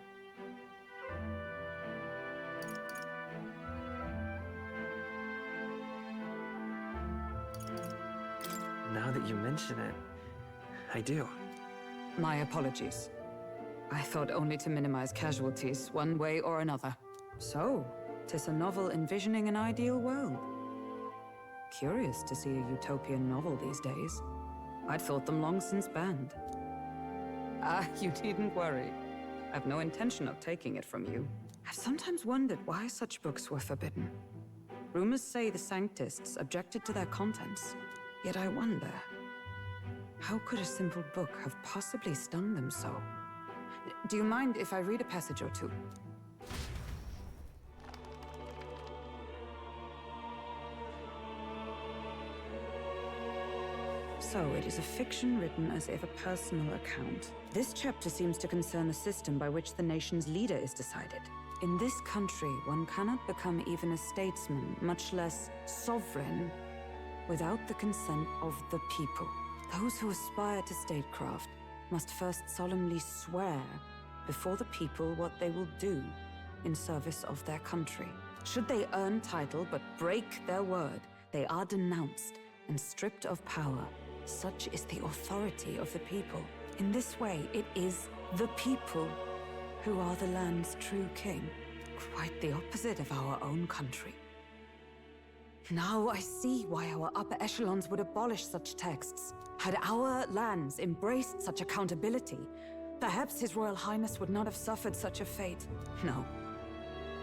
Now that you mention it, I do. My apologies. I thought only to minimize casualties, one way or another. So, 'tis a novel envisioning an ideal world. Curious to see a utopian novel these days. I'd thought them long since banned. Ah, you needn't worry. I've no intention of taking it from you. I've sometimes wondered why such books were forbidden. Rumors say the Sanctists objected to their contents. Yet I wonder, how could a simple book have possibly stung them so? Do you mind if I read a passage or two? So, it is a fiction written as if a personal account. This chapter seems to concern the system by which the nation's leader is decided. In this country, one cannot become even a statesman, much less sovereign, without the consent of the people. Those who aspire to statecraft must first solemnly swear before the people what they will do in service of their country. Should they earn title but break their word, they are denounced and stripped of power. Such is the authority of the people. In this way, it is the people who are the land's true king. Quite the opposite of our own country. Now I see why our upper echelons would abolish such texts. Had our lands embraced such accountability, perhaps His Royal Highness would not have suffered such a fate. No.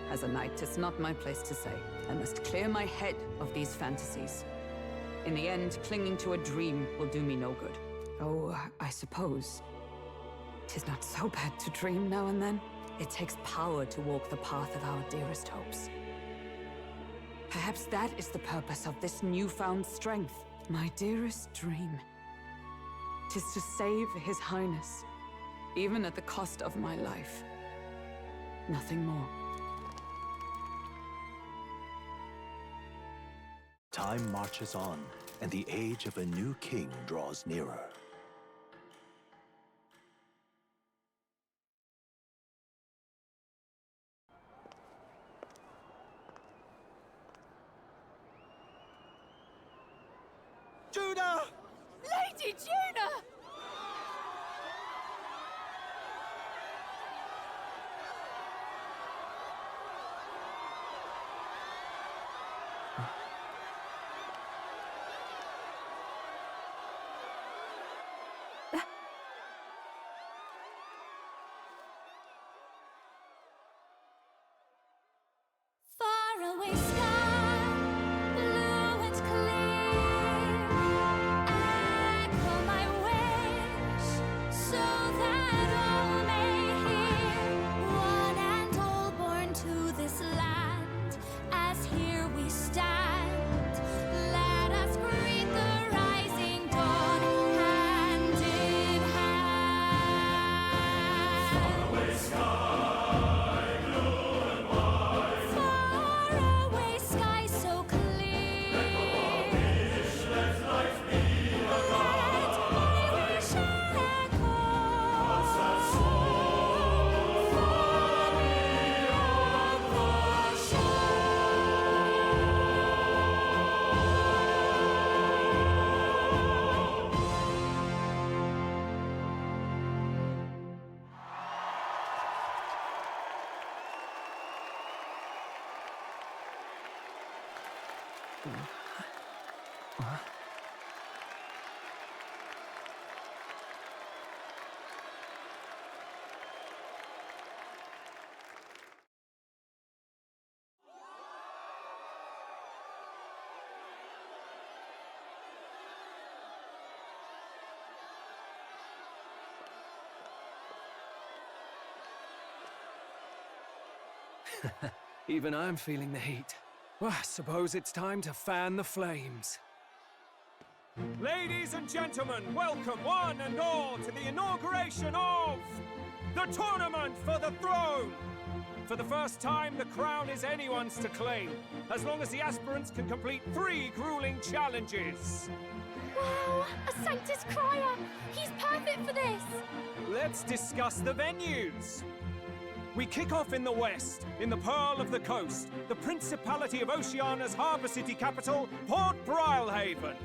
As a knight, it's not my place to say. I must clear my head of these fantasies. In the end, clinging to a dream will do me no good. Oh, I suppose 'tis not so bad to dream now and then. It takes power to walk the path of our dearest hopes. Perhaps that is the purpose of this newfound strength. My dearest dream. 'Tis to save His Highness, even at the cost of my life. Nothing more. Time marches on, and the age of a new king draws nearer. Juna! Lady Juna! Faraway sky, blue and clear. Echo my way. Even I'm feeling the heat. Well, I suppose it's time to fan the flames. Ladies and gentlemen, welcome one and all to the inauguration of the Tournament for the Throne! For the first time, the crown is anyone's to claim, as long as the aspirants can complete 3 grueling challenges. Wow, a Sanctus Crier! He's perfect for this! Let's discuss the venues. We kick off in the west, in the Pearl of the Coast, the Principality of Oceania's harbour city capital, Port Brilehaven.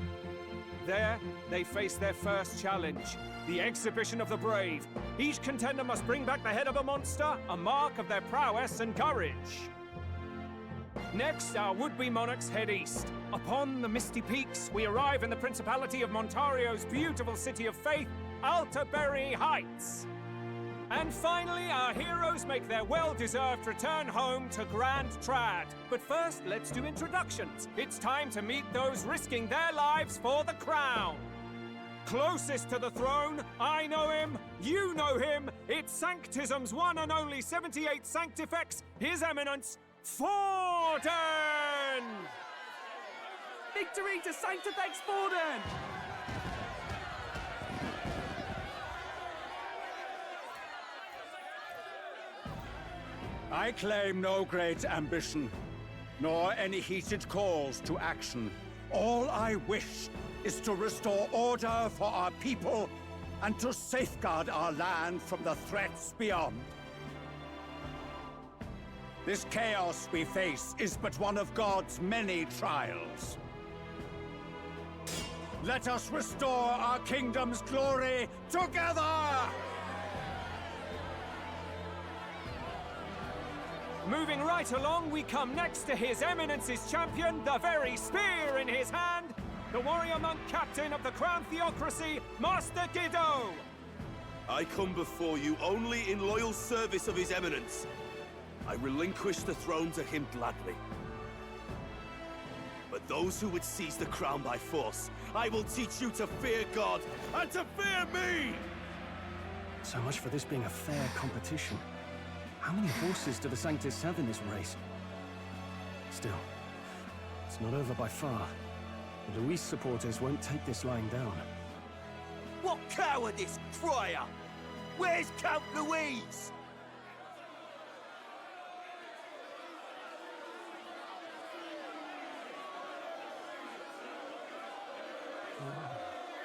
There, they face their first challenge, the Exhibition of the Brave. Each contender must bring back the head of a monster, a mark of their prowess and courage. Next, our would-be monarchs head east. Upon the misty peaks, we arrive in the Principality of Montario's beautiful city of faith, Altaberry Heights. And finally, our heroes make their well-deserved return home to Grand Trad. But first, let's do introductions. It's time to meet those risking their lives for the crown. Closest to the throne, I know him, you know him. It's Sanctism's one and only 78 Sanctifex, His Eminence, Forden! Victory to Sanctifex Forden! I claim no great ambition, nor any heated calls to action. All I wish is to restore order for our people and to safeguard our land from the threats beyond. This chaos we face is but one of God's many trials. Let us restore our kingdom's glory together! Moving right along, we come next to His Eminence's champion, the very spear in his hand, the warrior monk captain of the Crown Theocracy, Master Giddo! I come before you only in loyal service of His Eminence. I relinquish the throne to him gladly. But those who would seize the crown by force, I will teach you to fear God and to fear me! So much for this being a fair competition. How many horses do the Sanctus have in this race? Still, it's not over by far. The Luis supporters won't take this lying down. What cowardice, Crier! Where's Count Louise?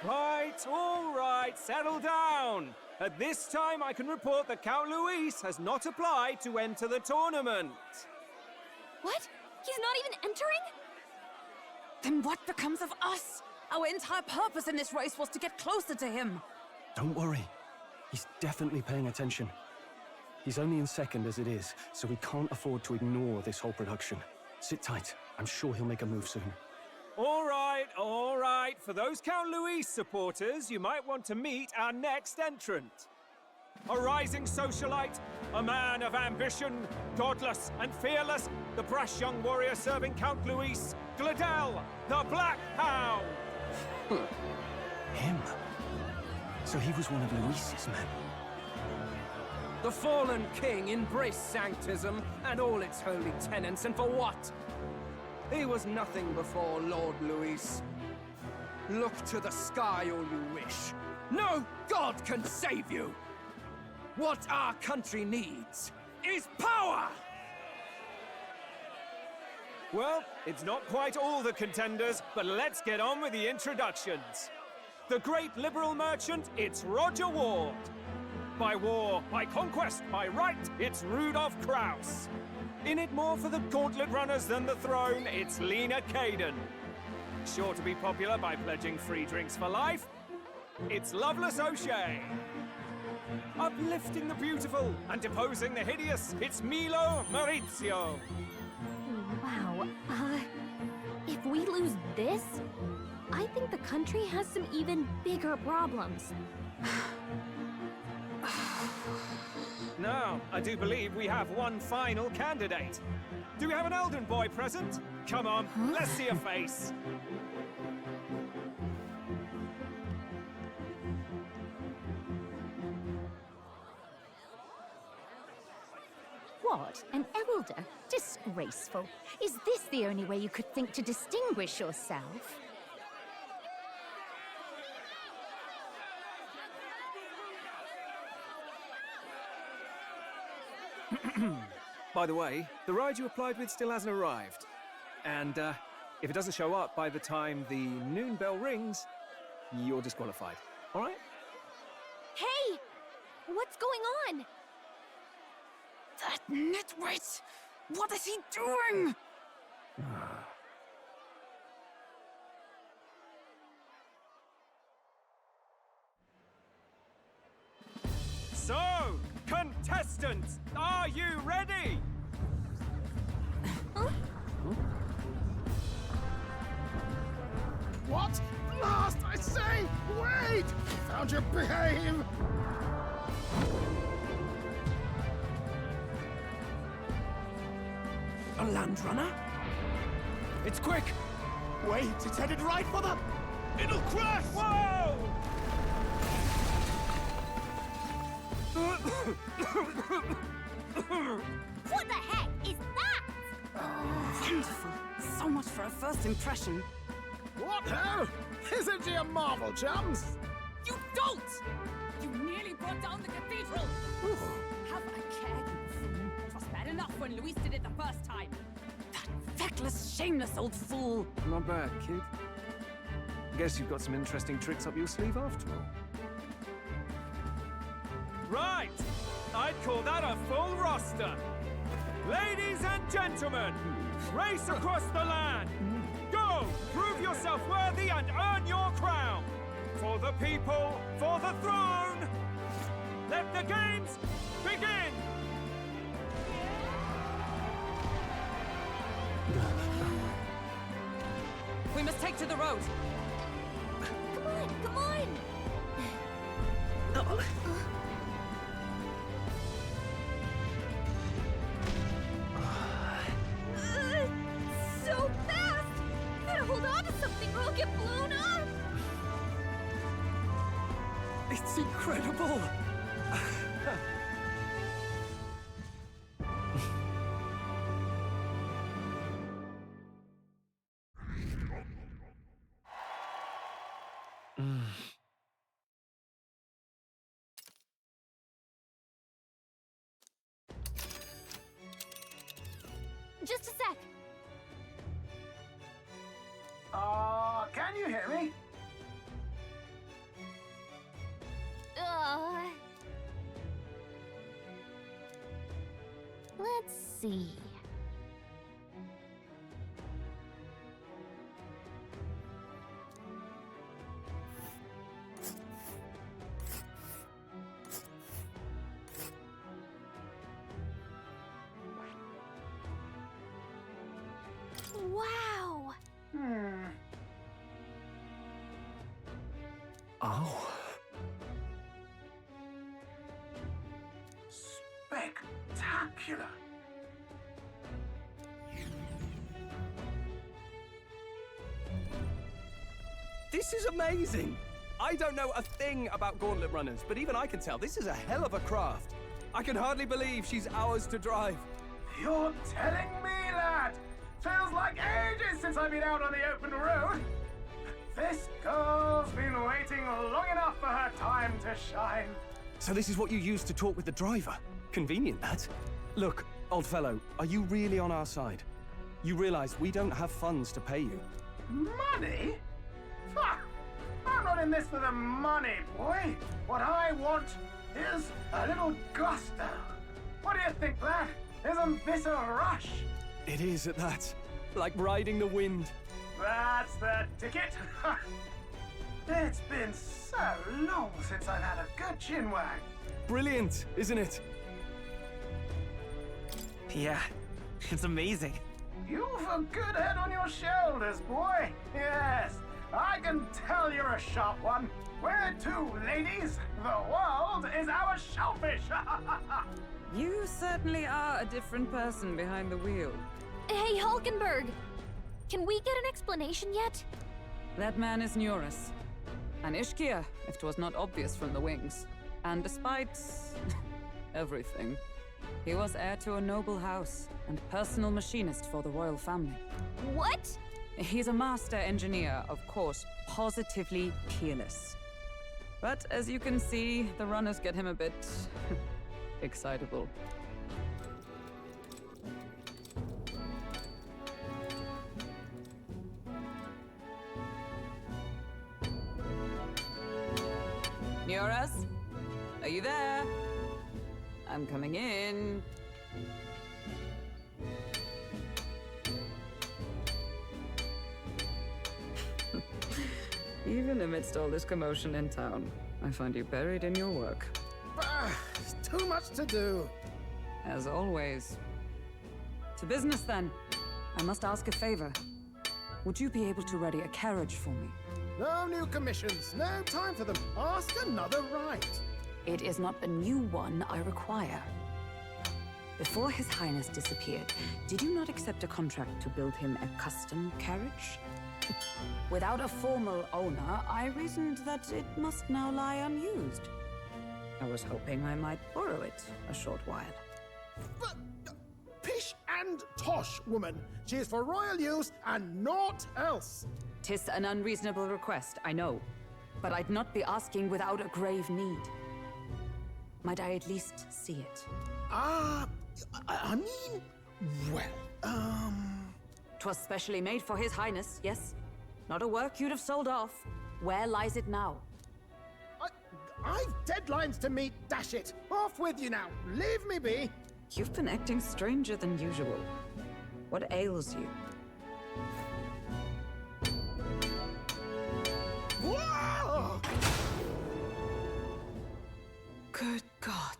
Right, all right, settle down. At this time, I can report that Count Luis has not applied to enter the tournament. What? He's not even entering? Then what becomes of us? Our entire purpose in this race was to get closer to him. Don't worry. He's definitely paying attention. He's only in second as it is, so we can't afford to ignore this whole production. Sit tight. I'm sure he'll make a move soon. All right, all right. For those Count Luis supporters, you might want to meet our next entrant. A rising socialite, a man of ambition, godless and fearless, the brash young warrior serving Count Luis, Gladel, the Black Hound. Him? So he was one of Luis's men. The fallen king embraced Sanctism and all its holy tenets, and for what? He was nothing before Lord Luis. Look to the sky all you wish. No god can save you! What our country needs is power! Well, it's not quite all the contenders, but let's get on with the introductions. The great liberal merchant, it's Roger Ward. By war, by conquest, by right, it's Rudolph Kraus. In it more for the gauntlet runners than the throne, it's Lena Caden. Sure to be popular by pledging free drinks for life, it's Loveless O'Shea. Uplifting the beautiful and deposing the hideous, it's Milo Maurizio. Wow, If we lose this, I think the country has some even bigger problems. Now, I do believe we have one final candidate. Do we have an Elden boy present? Come on, let's see a face. What? An elder? Disgraceful. Is this the only way you could think to distinguish yourself? By the way, the ride you applied with still hasn't arrived. And if it doesn't show up by the time the noon bell rings, you're disqualified. All right? Hey! What's going on? That nitwit! What is he doing? So, contestants, are you ready? What? Last, I say! Wait! Found your behave! A land runner? It's quick! Wait, it's headed right for the... It'll crash! Whoa! What the heck is that? Wonderful. So much for a first impression. What ho? Isn't she a marvel, chums? You don't! You nearly brought down the cathedral! Have a care, you fool. It was bad enough when Luis did it the first time. That feckless, shameless old fool. Not bad, kid. Guess you've got some interesting tricks up your sleeve after all. Right! I'd call that a full roster. Ladies and gentlemen, race across the land. Go! Prove yourself worthy and earn your crown. For the people, for the throne. Let the games begin! We must take to the road. Come on, come on! So fast! Gotta hold on to something or I'll get blown up! It's incredible! Just a sec. Can you hear me? Let's see. Wow! Oh. Spectacular! This is amazing! I don't know a thing about gauntlet runners, but even I can tell this is a hell of a craft. I can hardly believe she's ours to drive. You're telling me, lad? Feels like ages since I've been out on the open road. This girl's been waiting long enough for her time to shine. So this is what you use to talk with the driver? Convenient, that. Look, old fellow, are you really on our side? You realize we don't have funds to pay you. Money? Fuck! I'm not in this for the money, boy. What I want is a little gusto. What do you think, lad? Isn't this a rush? It is at that. Like riding the wind. That's the ticket. It's been so long since I've had a good chinwag. Brilliant, isn't it? Yeah, it's amazing. You've a good head on your shoulders, boy. Yes, I can tell you're a sharp one. Where to, ladies? The world is our shellfish. You certainly are a different person behind the wheel. Hey, Hulkenberg! Can we get an explanation yet? That man is Neurus. An Ishkia, if 'twas not obvious from the wings. And despite everything, he was heir to a noble house and personal machinist for the royal family. What? He's a master engineer, of course, positively peerless. But as you can see, the runners get him a bit excitable. Neurus? Are you there? I'm coming in. Even amidst all this commotion in town, I find you buried in your work. Too much to do. As always. To business, then. I must ask a favor. Would you be able to ready a carriage for me? No new commissions. No time for them. Ask another right. It is not a new one I require. Before His Highness disappeared, did you not accept a contract to build him a custom carriage? Without a formal owner, I reasoned that it must now lie unused. I was hoping I might borrow it a short while. But, pish and tosh, woman. She is for royal use and naught else. 'Tis an unreasonable request, I know. But I'd not be asking without a grave need. Might I at least see it? I mean, well, 'Twas specially made for His Highness, yes? Not a work you'd have sold off. Where lies it now? I've deadlines to meet, dash it. Off with you now. Leave me be. You've been acting stranger than usual. What ails you? Whoa! Good God.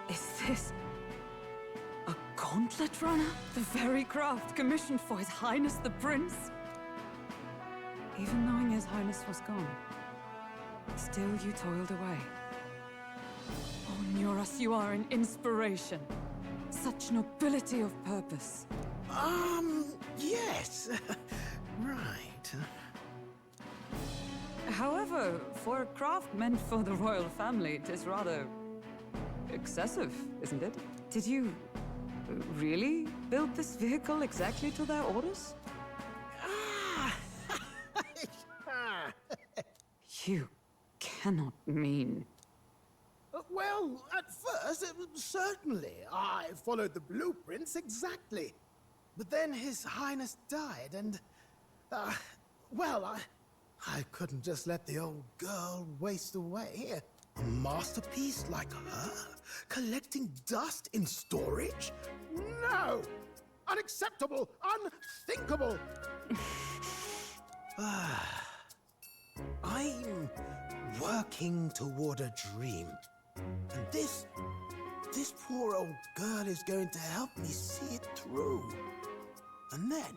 Is this a gauntlet runner? The very craft commissioned for His Highness the Prince? Even knowing His Highness was gone, still you toiled away. Oh, Neurus, you are an inspiration. Such nobility of purpose. Yes. Right. However, for a craft meant for the royal family, it is rather excessive, isn't it? Did you really build this vehicle exactly to their orders? You cannot mean... Well, at first, certainly. I followed the blueprints exactly. But then His Highness died, and... well, I couldn't just let the old girl waste away. A masterpiece like her? Collecting dust in storage? No! Unacceptable! Unthinkable! I'm working toward a dream. And this poor old girl is going to help me see it through. And then,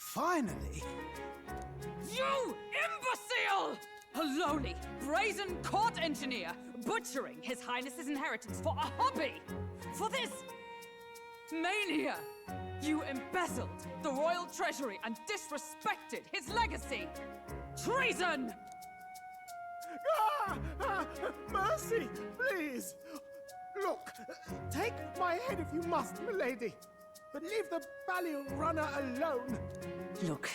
finally... You imbecile! A lowly, brazen court engineer, butchering His Highness's inheritance for a hobby! For this mania! You embezzled the royal treasury and disrespected his legacy! Treason! Mercy, please! Look, take my head if you must, milady. But leave the value runner alone. Look,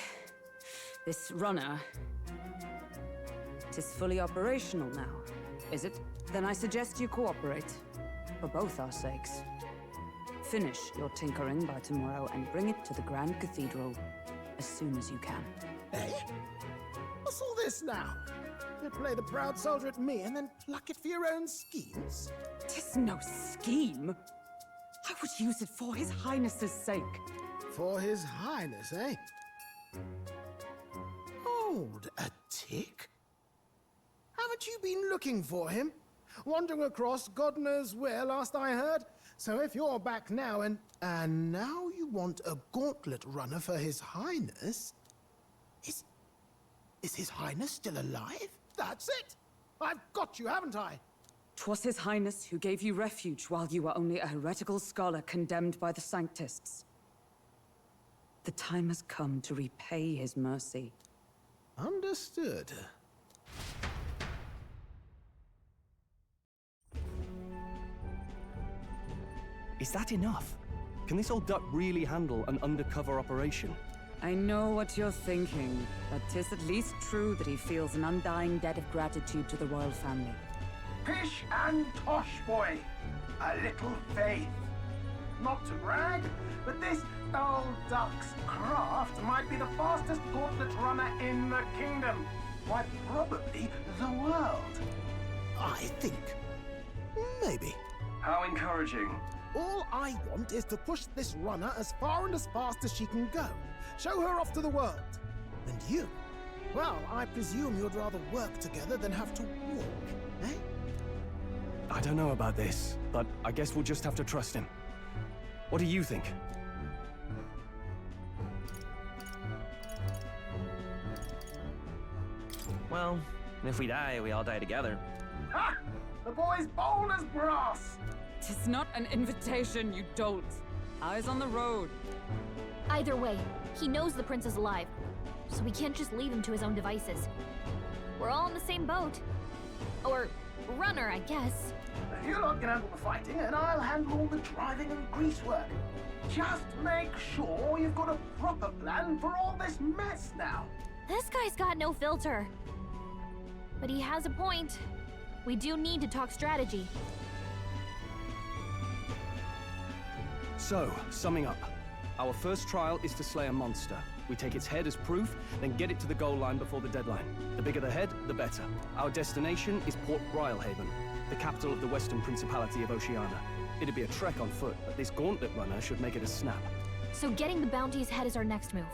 this runner... it is fully operational now, is it? Then I suggest you cooperate. For both our sakes. Finish your tinkering by tomorrow and bring it to the Grand Cathedral as soon as you can. Eh? What's all this now? You play the proud soldier at me and then pluck it for your own schemes? 'Tis no scheme. I would use it for His Highness's sake. For His Highness, eh? Hold a tick. Haven't Had you been looking for him? Wandering across God knows where, last I heard. So if you're back now and now you want a gauntlet runner for His Highness... Is His Highness still alive? That's it! I've got you, haven't I? 'Twas His Highness who gave you refuge while you were only a heretical scholar condemned by the Sanctists. The time has come to repay his mercy. Understood. Is that enough? Can this old duck really handle an undercover operation? I know what you're thinking, but 'tis at least true that he feels an undying debt of gratitude to the royal family. Pish and tosh, boy. A little faith. Not to brag, but this old duck's craft might be the fastest gauntlet runner in the kingdom. Why, probably the world. I think. Maybe. How encouraging. All I want is to push this runner as far and as fast as she can go. Show her off to the world. And you? Well, I presume you'd rather work together than have to walk, eh? I don't know about this, but I guess we'll just have to trust him. What do you think? Well, if we die, we all die together. Ha! The boy's bold as brass. 'Tis not an invitation, you dolt. Eyes on the road. Either way, he knows the prince is alive, so we can't just leave him to his own devices. We're all in the same boat. Or runner, I guess. You lot can handle the fighting, and I'll handle all the driving and grease work. Just make sure you've got a proper plan for all this mess now. This guy's got no filter. But he has a point. We do need to talk strategy. So, summing up. Our first trial is to slay a monster. We take its head as proof, then get it to the goal line before the deadline. The bigger the head, the better. Our destination is Port Rhylehaven, the capital of the Western Principality of Oceania. It'd be a trek on foot, but this gauntlet runner should make it a snap. So getting the bounty's head is our next move.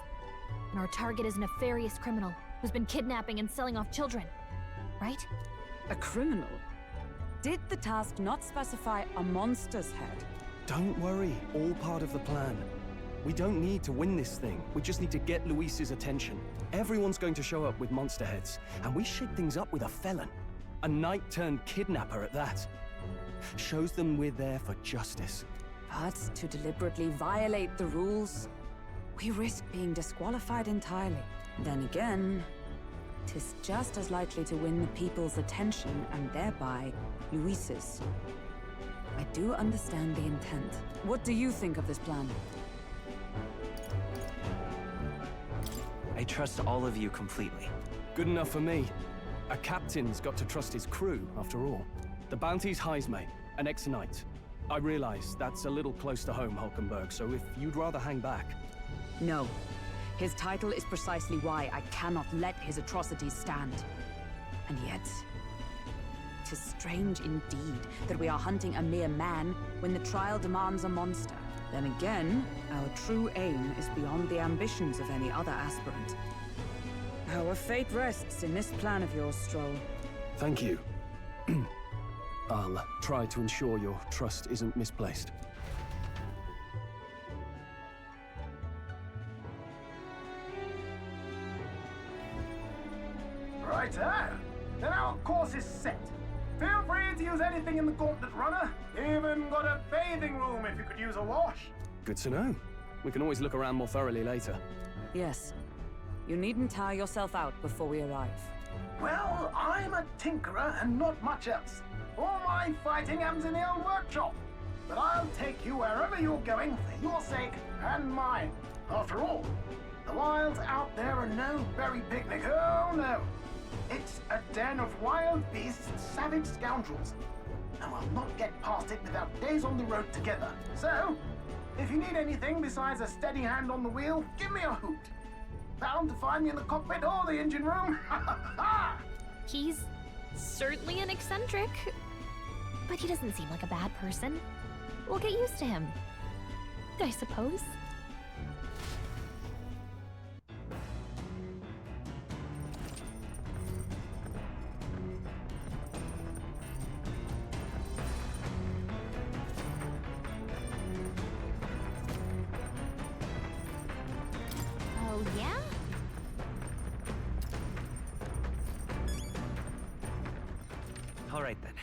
And our target is a nefarious criminal who's been kidnapping and selling off children. Right? A criminal? Did the task not specify a monster's head? Don't worry, all part of the plan. We don't need to win this thing. We just need to get Luis's attention. Everyone's going to show up with monster heads, and we shake things up with a felon. A knight-turned-kidnapper at that. Shows them we're there for justice. But to deliberately violate the rules, we risk being disqualified entirely. Then again, 'tis just as likely to win the people's attention and thereby Luis's. I do understand the intent. What do you think of this plan? I trust all of you completely. Good enough for me. A captain's got to trust his crew, after all. The bounty's Heisme, an ex-knight. I realize that's a little close to home, Hulkenberg, so if you'd rather hang back... No. His title is precisely why I cannot let his atrocities stand. And yet... 'tis strange indeed that we are hunting a mere man when the trial demands a monster. Then again, our true aim is beyond the ambitions of any other aspirant. Our fate rests in this plan of yours, Stroll. Thank you. I'll try to ensure your trust isn't misplaced. Righto. Then our course is set. Feel free to use anything in the gauntlet runner. Even got a bathing room if you could use a wash. Good to know. We can always look around more thoroughly later. Yes. You needn't tire yourself out before we arrive. Well, I'm a tinkerer and not much else. All my fighting happens in the old workshop. But I'll take you wherever you're going for your sake and mine. After all, the wilds out there are no berry picnic. Oh, no. It's a den of wild beasts and savage scoundrels. And we'll not get past it without days on the road together. So, if you need anything besides a steady hand on the wheel, give me a hoot. Bound to find me in the cockpit or the engine room. He's certainly an eccentric, but he doesn't seem like a bad person. We'll get used to him, I suppose. All right then.